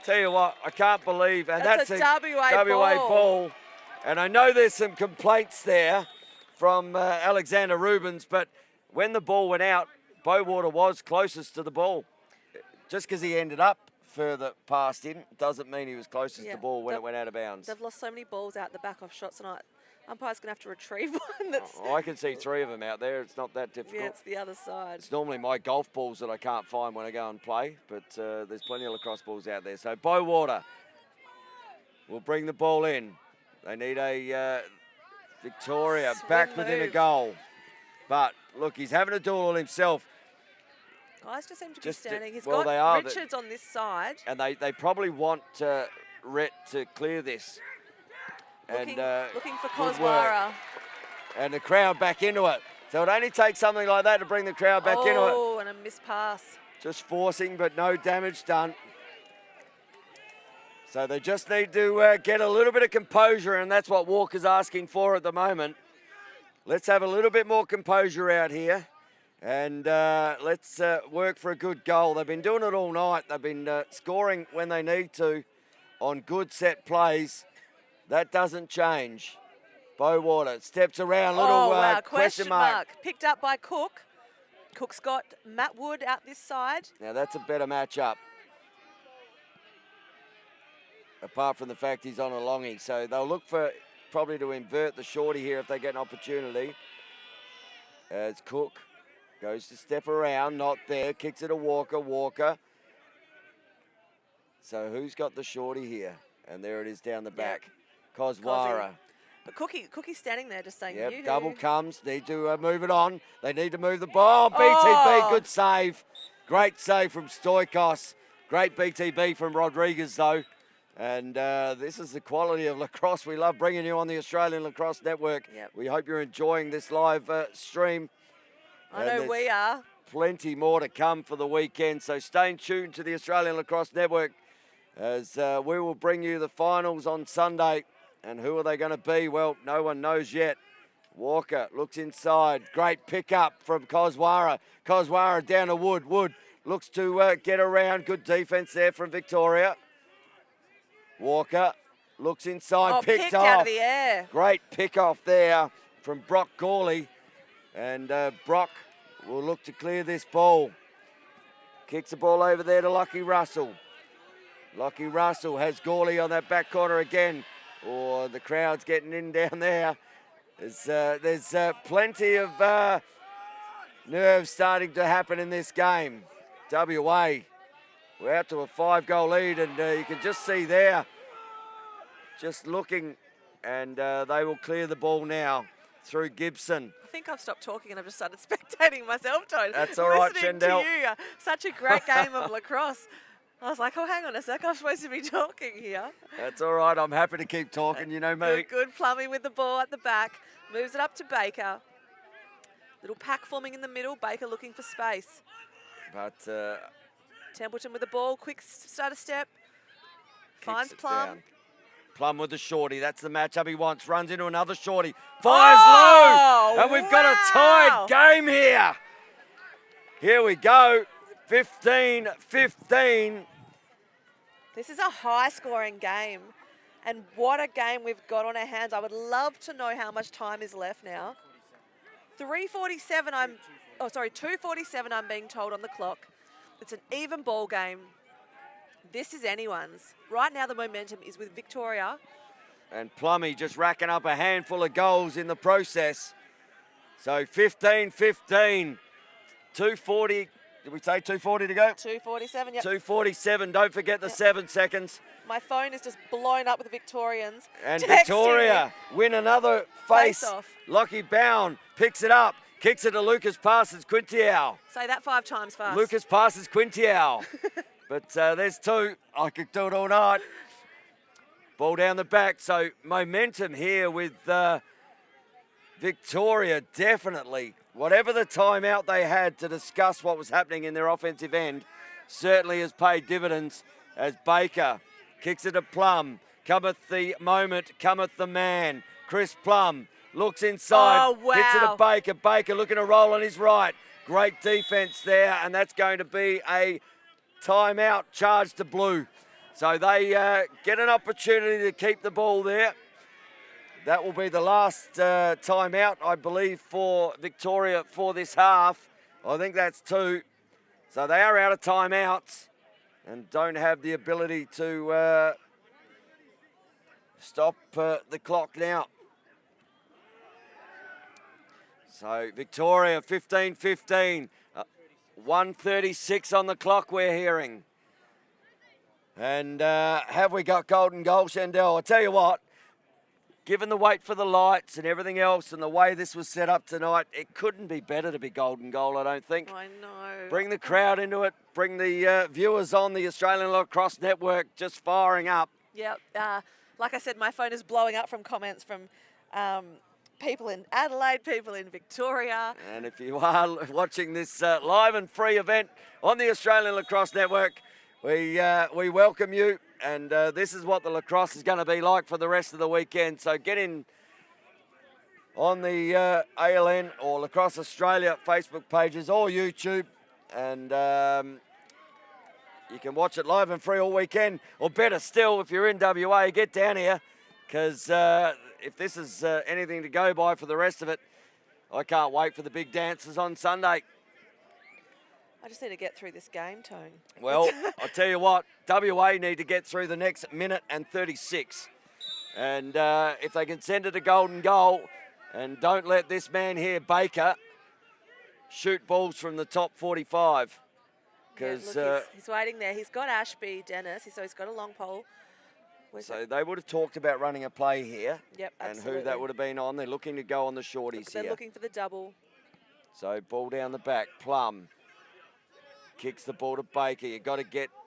tell you what, I can't believe. And that's a WA ball. And I know there's some complaints there from Alexander Rubens, but when the ball went out, Bowater was closest to the ball. Just because he ended up further past him doesn't mean he was closest to the ball when it went out of bounds. They've lost so many balls out the back off shots tonight. Umpire's going to have to retrieve one. I can see 3 of them out there. It's not that difficult. Yeah, it's the other side. It's normally my golf balls that I can't find when I go and play, but there's plenty of lacrosse balls out there. So Bowater will bring the ball in. They need a Victoria back within a goal. But look, he's having to do it all himself. Guys just seem to be standing. He's well, got Richards on this side. And they probably want Rhett to clear this. Looking for Koswara. And the crowd back into it. So it only takes something like that to bring the crowd back into it. Oh, and a missed pass. Just forcing, but no damage done. So they just need to get a little bit of composure, and that's what Walker's asking for at the moment. Let's have a little bit more composure out here, and let's work for a good goal. They've been doing it all night. They've been scoring when they need to on good set plays. That doesn't change. Bowater steps around, little question mark. Picked up by Cook. Cook's got Matt Wood out this side. Now that's a better matchup. Apart from the fact he's on a longie. So they'll look for probably to invert the shorty here if they get an opportunity. As Cook goes to step around, not there, kicks it to Walker. Walker. So who's got the shorty here? And there it is down the back. Koswara. But Cookie's standing there just saying, yep, double comes. Need to move it on. They need to move the ball. BTB, good save. Great save from Stoikos. Great BTB from Rodriguez, though. And this is the quality of lacrosse. We love bringing you on the Australian Lacrosse Network. Yep. We hope you're enjoying this live stream. I know we are. Plenty more to come for the weekend. So stay tuned to the Australian Lacrosse Network as we will bring you the finals on Sunday. And who are they going to be? Well, no one knows yet. Walker looks inside. Great pickup from Koswara. Koswara down to Wood. Wood looks to get around. Good defense there from Victoria. Walker looks inside, Oh, picked picked off. out of the air. Great pick off there from Brock Gawley. And Brock will look to clear this ball. Kicks the ball over there to Lockie Russell. Lockie Russell has Gawley on that back corner again. Oh, the crowd's getting in down there. There's plenty of nerves starting to happen in this game. WA, we're out to a 5-goal lead, and you can just see there, just looking, and they will clear the ball now through Gibson. I think I've stopped talking and I've just started spectating myself, Tone. That's all right, Listening Shendell. to you. Such a great game of lacrosse. I was like, oh, hang on a sec, I'm supposed to be talking here. That's all right, I'm happy to keep talking, you know me. Good Plummy with the ball at the back. Moves it up to Baker. Little pack forming in the middle. Baker looking for space. But Templeton with the ball. Quick starter step. Finds Plum. down. Plum with the shorty. That's the matchup he wants. Runs into another shorty. Fires low. And we've got a tied game here. Here we go. 15-15. This is a high-scoring game. And what a game we've got on our hands. I would love to know how much time is left now. 2:47 I'm being told on the clock. It's an even ball game. This is anyone's. Right now the momentum is with Victoria. And Plummy just racking up a handful of goals in the process. So 15-15. 2:40. Did we say 2:40 to go? 2:47, yep. 2:47. Don't forget the 7 seconds. My phone is just blown up with the Victorians. And Texting Victoria win another face. Face-off. Lockie Bound picks it up. Kicks it to Lucas Parsons Quintiao. Say that 5 times fast. Lucas Parsons Quintiao. But there's 2. I could do it all night. Ball down the back. So momentum here with Victoria, definitely. Whatever the timeout they had to discuss what was happening in their offensive end certainly has paid dividends as Baker kicks it to Plum. Cometh the moment, cometh the man. Chris Plum looks inside, Oh, wow. hits it to Baker. Baker looking to roll on his right. Great defense there, and that's going to be a timeout charge to Blue. So they get an opportunity to keep the ball there. That will be the last timeout, I believe, for Victoria for this half. I think that's 2. So they are out of timeouts and don't have the ability to stop the clock now. So Victoria 15-15, 1:36 on the clock we're hearing. And have we got golden goal, Shendell? I'll tell you what, given the wait for the lights and everything else and the way this was set up tonight, it couldn't be better to be golden goal, I don't think. I know. Bring the crowd into it, bring the viewers on the Australian Lacrosse Network just firing up. Yep. Like I said, my phone is blowing up from comments from people in Adelaide, people in Victoria. And if you are watching this live and free event on the Australian Lacrosse Network, we welcome you. And this is what the lacrosse is going to be like for the rest of the weekend. So get in on the ALN or Lacrosse Australia Facebook pages or YouTube. And you can watch it live and free all weekend. Or better still, if you're in WA, get down here. Because if this is anything to go by for the rest of it, I can't wait for the big dances on Sunday. I just need to get through this game, Tone. Well, I'll tell you what, WA need to get through the next minute and 36. And if they can send it a golden goal and don't let this man here, Baker, shoot balls from the top 45. Because he's waiting there. He's got Ashby, Dennis, so he's got a long pole. So they would have talked about running a play here. Yep, and absolutely. who that would have been on. They're looking to go on the shorties They're here. looking for the double. So ball down the back, Plum kicks the ball to Baker. You got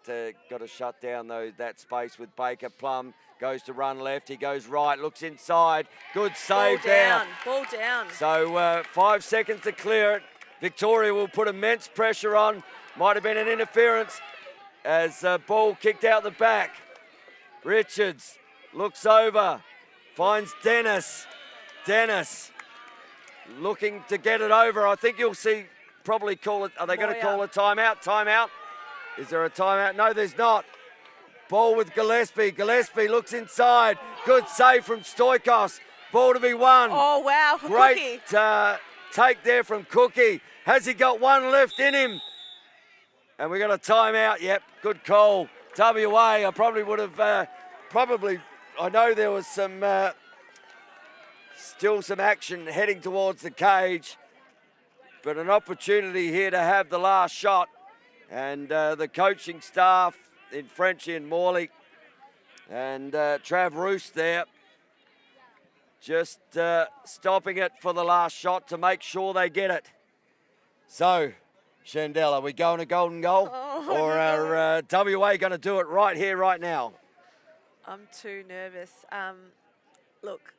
to shut down that space with Baker. Plum goes to run left. He goes right, looks inside. Good save there. Ball down. So 5 seconds to clear it. Victoria will put immense pressure on. Might have been an interference as ball kicked out the back. Richards looks over, finds Dennis. Dennis looking to get it over. I think you'll see probably call it. Are they going to call a timeout? Timeout? Is there a timeout? No, there's not. Ball with Gillespie. Gillespie looks inside. Good save from Stoikos. Ball to be won. Oh, wow. For Great Cookie. take there from Cookie. Has he got one left in him? And we got a timeout. Yep, good call. WA, I probably would have, I know there was some, still some action heading towards the cage, but an opportunity here to have the last shot. And the coaching staff in Frenchie and Morley and Trav Roos there just stopping it for the last shot to make sure they get it. So, Shandell, are we going to golden goal? Or are WA going to do it right here, right now? I'm too nervous. Look,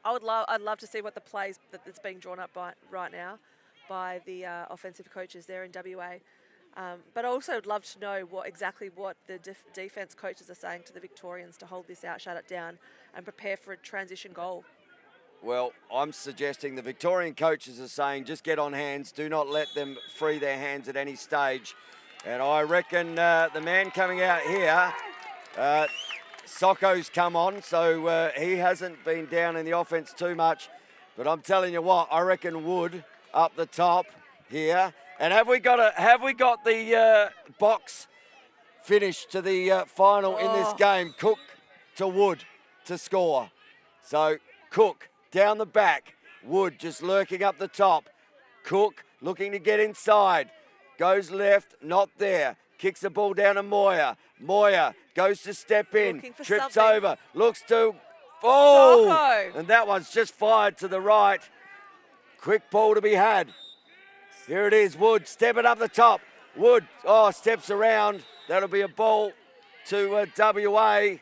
I'd love to see what the plays that's being drawn up right now by the offensive coaches there in WA. But I also would love to know exactly what the defence coaches are saying to the Victorians to hold this out, shut it down, and prepare for a transition goal. Well, I'm suggesting the Victorian coaches are saying just get on hands, do not let them free their hands at any stage. And I reckon the man coming out here, Socko's come on, so he hasn't been down in the offence too much. But I'm telling you what, I reckon Wood up the top here. And have we got the box finish to the final in this game? Cook to Wood to score. So Cook down the back. Wood just lurking up the top. Cook looking to get inside. Goes left, not there. Kicks the ball down to Moyer. Moyer goes to step in. Trips something. over. Looks to... Oh! Socko. And that one's just fired to the right. Quick ball to be had. Here it is, Wood stepping up the top. Wood, steps around. That'll be a ball to WA.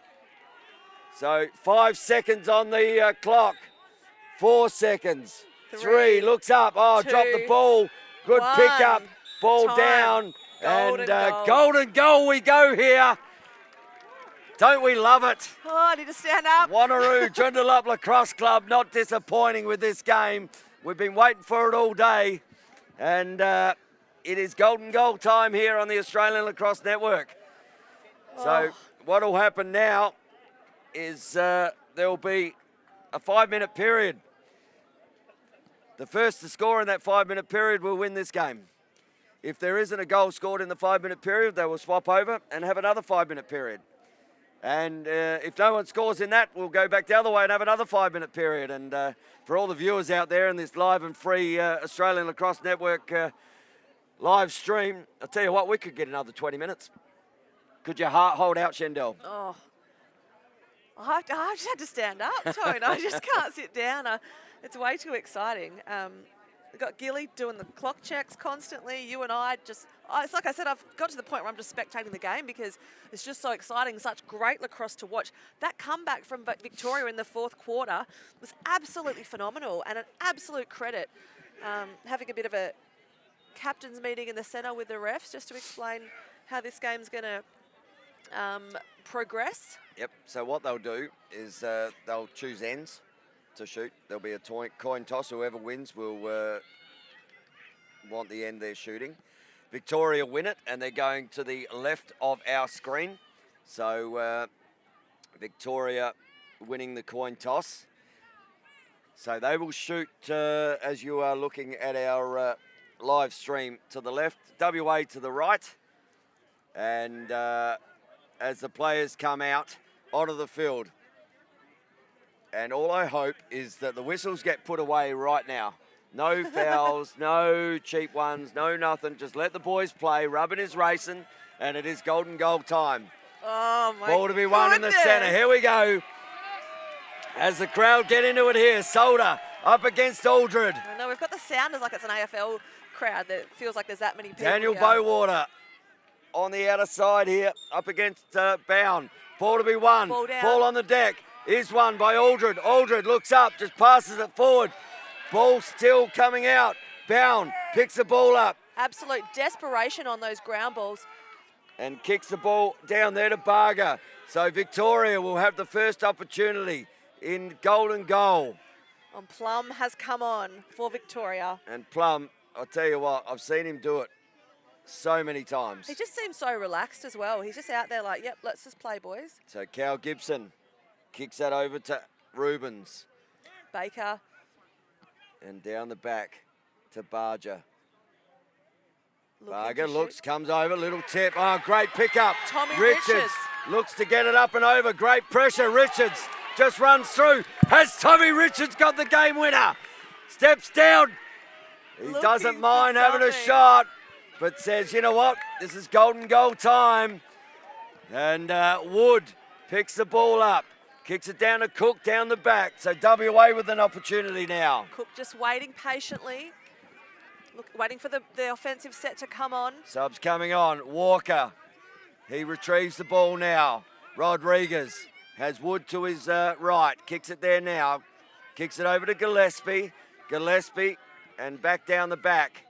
So 5 seconds on the clock. 4 seconds. Three, looks up. Dropped the ball. Good pick up. Ball Time. Down. Golden goal. Golden goal we go here. Don't we love it? Oh, I need to stand up. Wanneroo, Joondalup Lacrosse Club, not disappointing with this game. We've been waiting for it all day. And it is golden goal time here on the Australian Lacrosse Network. So what will happen now is there will be a 5-minute period. The first to score in that 5-minute period will win this game. If there isn't a goal scored in the 5-minute period, they will swap over and have another 5-minute period. And if no one scores in that, we'll go back the other way and have another 5-minute period. And for all the viewers out there in this live and free Australian Lacrosse Network live stream, I'll tell you what, we could get another 20 minutes. Could you hold out, Shandell? Oh, I just had to stand up, Tone. I just can't sit down. It's way too exciting. We've got Gilly doing the clock checks constantly. You and I just, it's like I said, I've got to the point where I'm just spectating the game because it's just so exciting, such great lacrosse to watch. That comeback from Victoria in the fourth quarter was absolutely phenomenal and an absolute credit. Having a bit of a captain's meeting in the centre with the refs just to explain how this game's going to progress. Yep, so what they'll do is they'll choose ends to shoot. There'll be a coin toss. Whoever wins will want the end they're shooting. Victoria win it, and they're going to the left of our screen. So Victoria winning the coin toss. So they will shoot, as you are looking at our live stream, to the left, WA to the right. And as the players come out onto the field. And all I hope is that the whistles get put away right now. No fouls, no cheap ones, no nothing. Just let the boys play. Rubbin is racing, and it is golden goal time. Oh, my Ball to be won in the centre. Here we go. As the crowd get into it here, Solder up against Aldred. I know, we've got the sounders like it's an AFL crowd that feels like there's that many people. Daniel Bowater on the outer side here, up against Bound. Ball to be won. Ball on the deck. Is won by Aldred. Aldred looks up, just passes it forward. Ball still coming out. Bound picks the ball up. Absolute desperation on those ground balls. And kicks the ball down there to Barger. So Victoria will have the first opportunity in golden goal. And Plum has come on for Victoria. And Plum, I'll tell you what, I've seen him do it. so many times. He just seems so relaxed as well. He's just out there like, yep, let's just play, boys. So Cal Gibson kicks that over to Rubens. Baker. And down the back to Barger. Looking Barger to looks, shoot. comes over, little tip. Oh, great pickup. Tommy Richards Richards. looks to get it up and over. Great pressure. Richards just runs through. Has Tommy Richards got the game winner? Steps down. He Looking doesn't for mind having a something. shot, but says, you know what? This is golden goal time. And Wood picks the ball up. Kicks it down to Cook down the back. So WA with an opportunity now. Cook just waiting patiently. Waiting for the offensive set to come on. Subs coming on. Walker. He retrieves the ball now. Rodriguez has Wood to his right. Kicks it there now. Kicks it over to Gillespie. Gillespie and back down the back.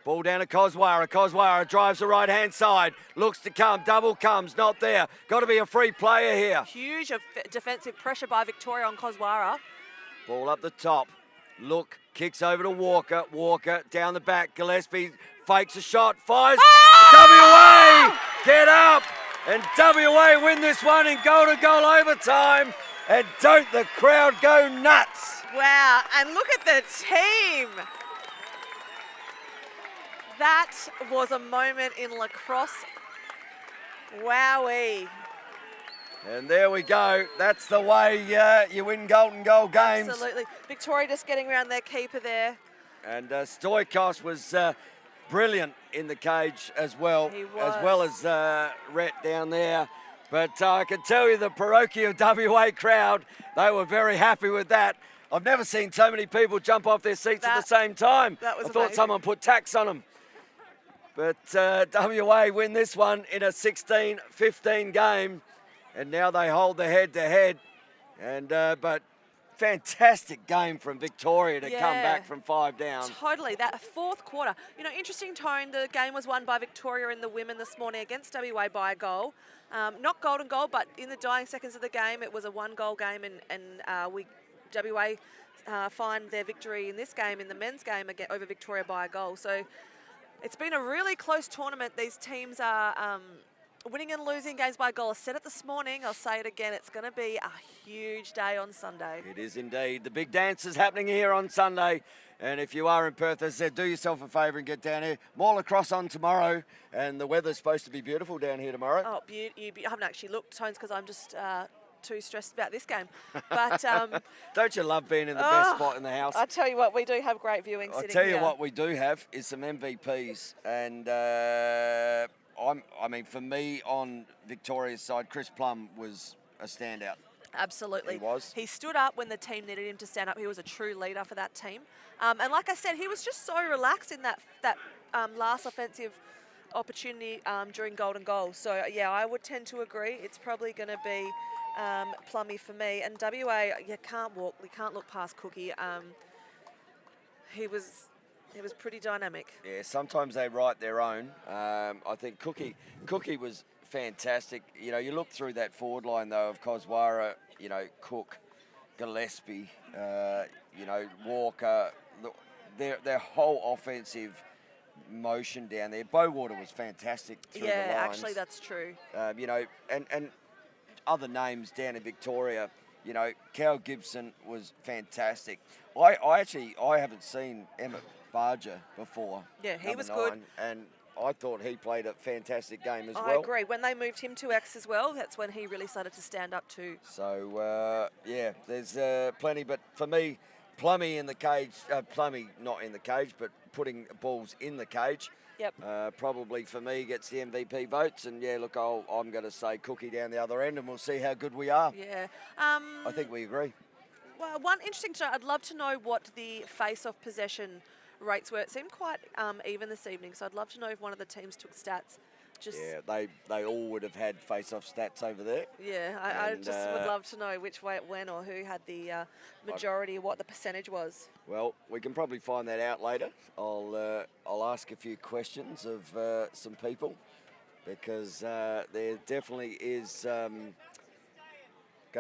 Ball down to Coswara. Coswara drives the right-hand side. Looks to come. Double comes. Not there. Got to be a free player here. Huge defensive pressure by Victoria on Coswara. Ball up the top. Look. Kicks over to Walker. Walker down the back. Gillespie fakes a shot. Fires. Oh! WA! Get up! And WA win this one in goal-to-goal overtime. And don't the crowd go nuts? Wow, and look at the team. That was a moment in lacrosse. Wowee. And there we go. That's the way you win golden goal games. Absolutely. Victoria just getting around their keeper there. And Stoikos was brilliant in the cage as well. He As well as Rhett down there. But I can tell you the parochial WA crowd, they were very happy with that. I've never seen so many people jump off their seats at the same time. That was I thought amazing. someone put tax on them. But WA win this one in a 16-15 game. And now they hold the head-to-head. And but fantastic game from Victoria to come back from 5 down. Totally. That fourth quarter. You know, interesting tone. The game was won by Victoria in the women this morning against WA by a goal. Not golden goal, but in the dying seconds of the game, it was a 1-goal game, and WA find their victory in this game, in the men's game, over Victoria by a goal. So it's been a really close tournament. These teams are winning and losing games by a goal. I said it this morning, I'll say it again, it's going to be a huge day on Sunday. It is indeed. The big dance is happening here on Sunday. And if you are in Perth, as I said, do yourself a favour and get down here. More lacrosse on tomorrow. And the weather's supposed to be beautiful down here tomorrow. Oh, I haven't actually looked, Tones, because I'm just too stressed about this game. But don't you love being in the best spot in the house? I tell you what, we do have great viewing sitting here. I'll tell you what we do have is some MVPs. And I mean, for me on Victoria's side, Chris Plum was a standout. Absolutely. He was. He stood up when the team needed him to stand up. He was a true leader for that team. And like I said, he was just so relaxed in that last offensive opportunity during golden goal. So, yeah, I would tend to agree. It's probably going to be Plummy for me. And WA, you can't look past Cookie. He was pretty dynamic. Yeah, sometimes they write their own. I think Cookie was fantastic. You know, you look through that forward line, though, of Coswara, you know, Cook, Gillespie, you know, Walker, their whole offensive motion down there. Bowater was fantastic through the lines. Yeah, actually, that's true. You know, and other names down in Victoria, you know, Cal Gibson was fantastic. I haven't seen Emmett Barger before. Yeah, he was 9, good. And I thought he played a fantastic game as well. I agree. When they moved him to X as well, that's when he really started to stand up too. So, yeah, there's plenty. But for me, Plummy in the cage, Plummy not in the cage, but putting balls in the cage. Yep. Probably for me gets the MVP votes. And, yeah, look, I'm going to say Cookie down the other end and we'll see how good we are. Yeah. I think we agree. Well, one interesting thing, I'd love to know what the face-off possession rates were. It seemed quite even this evening, so I'd love to know if one of the teams took stats. Yeah, they all would have had face-off stats over there. Yeah, I just would love to know which way it went or who had the majority, what the percentage was. Well, we can probably find that out later. I'll ask a few questions of some people because there definitely is going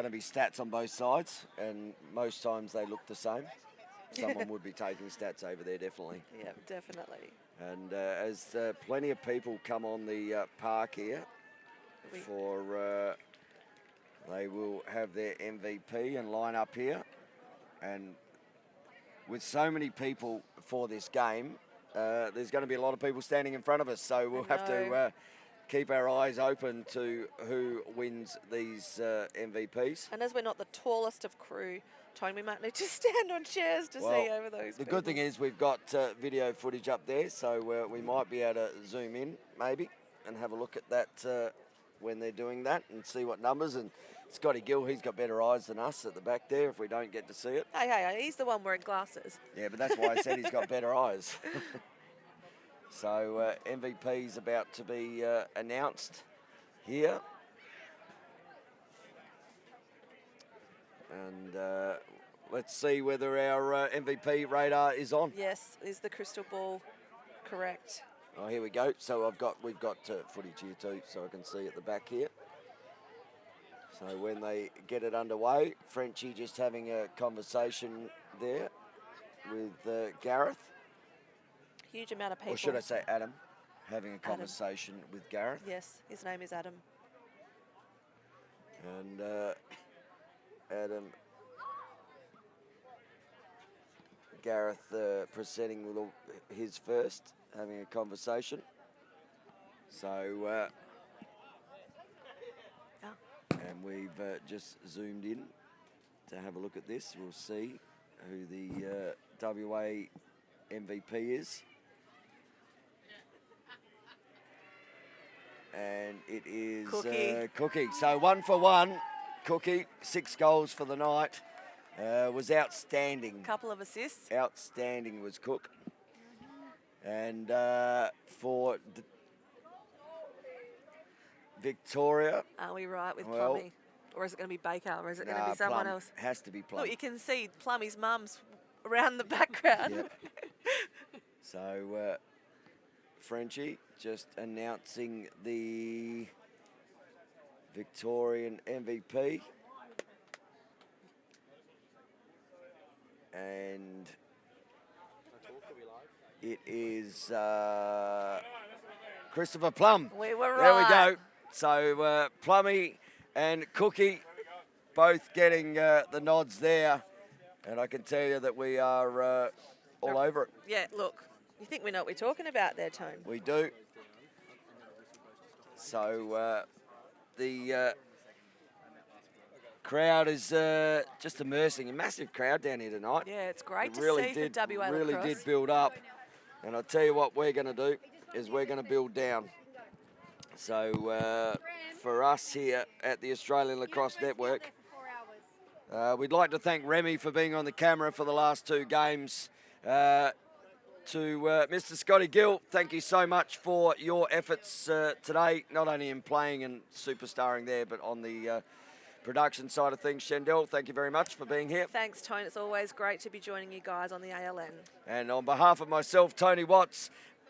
to be stats on both sides, and most times they look the same. Someone would be taking stats over there, definitely. Yeah, definitely. And as plenty of people come on the park here for, they will have their MVP and line up here. And with so many people for this game, there's going to be a lot of people standing in front of us. So we'll have to keep our eyes open to who wins these MVPs. And as we're not the tallest of crew, Tony, we might need to stand on chairs to see over those The people. good thing is we've got video footage up there, so we might be able to zoom in maybe and have a look at that when they're doing that and see what numbers. And Scotty Gill, he's got better eyes than us at the back there if we don't get to see it. Hey, he's the one wearing glasses. Yeah, but that's why I said he's got better eyes. So MVP's about to be announced here. And let's see whether our MVP radar is on. Yes, is the crystal ball correct? Oh, here we go. So we've got footage here too, so I can see at the back here. So when they get it underway, Frenchie just having a conversation there with Gareth. Huge amount of people. Or should I say Adam, having a conversation with Gareth. Yes, his name is Adam. And Adam, Gareth presenting with his first, having a conversation. So, and we've just zoomed in to have a look at this. We'll see who the WA MVP is. And it is Cookie. So 1 for 1. Cookie, 6 goals for the night. Was outstanding. Couple of assists. Outstanding was Cook. And for Victoria. Are we right with Plummy? Or is it going to be Baker? Or is it going to be someone else? Has to be Plum. Look, you can see Plummy's mum's around the background. Yep. So Frenchie just announcing the Victorian MVP. And it is Christopher Plum. We were right. There we go. So Plummy and Cookie both getting the nods there. And I can tell you that we are all over it. Yeah, look, you think we know what we're talking about there, Tone? We do. So the crowd is just immersing. A massive crowd down here tonight. Yeah, it's great to really see for WA really Lacrosse. did build up. And I'll tell you what we're going to do is we're going to build down. So for us here at the Australian Lacrosse Network, we'd like to thank Remy for being on the camera for the last 2 games. To Mr. Scotty Gill, thank you so much for your efforts today, not only in playing and superstarring there, but on the production side of things. Shendell, thank you very much for being here. Thanks, Tone. It's always great to be joining you guys on the ALN. And on behalf of myself, Tony Watts,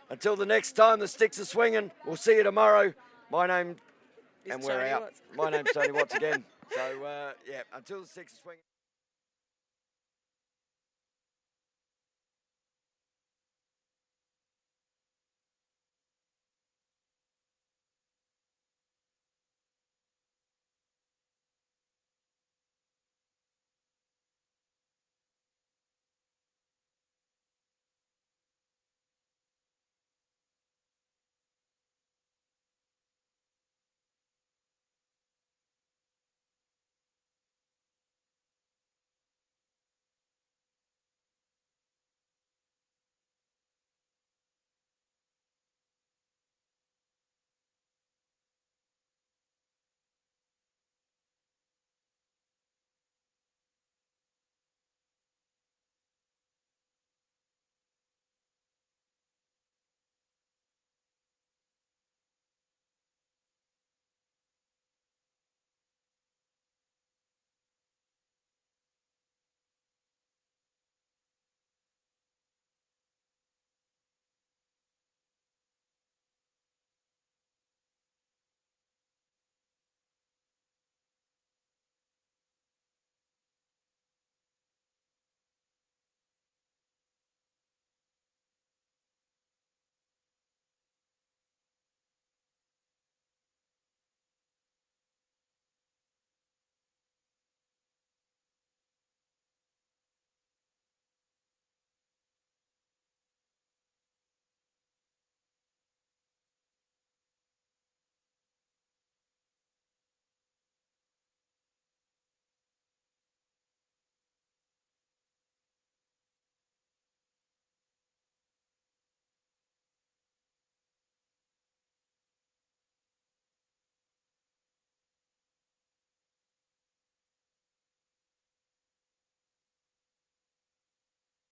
until the next time the sticks are swinging, we'll see you tomorrow. My name, and we're out. My name's Tony Watts again. So, yeah, until the sticks are swinging.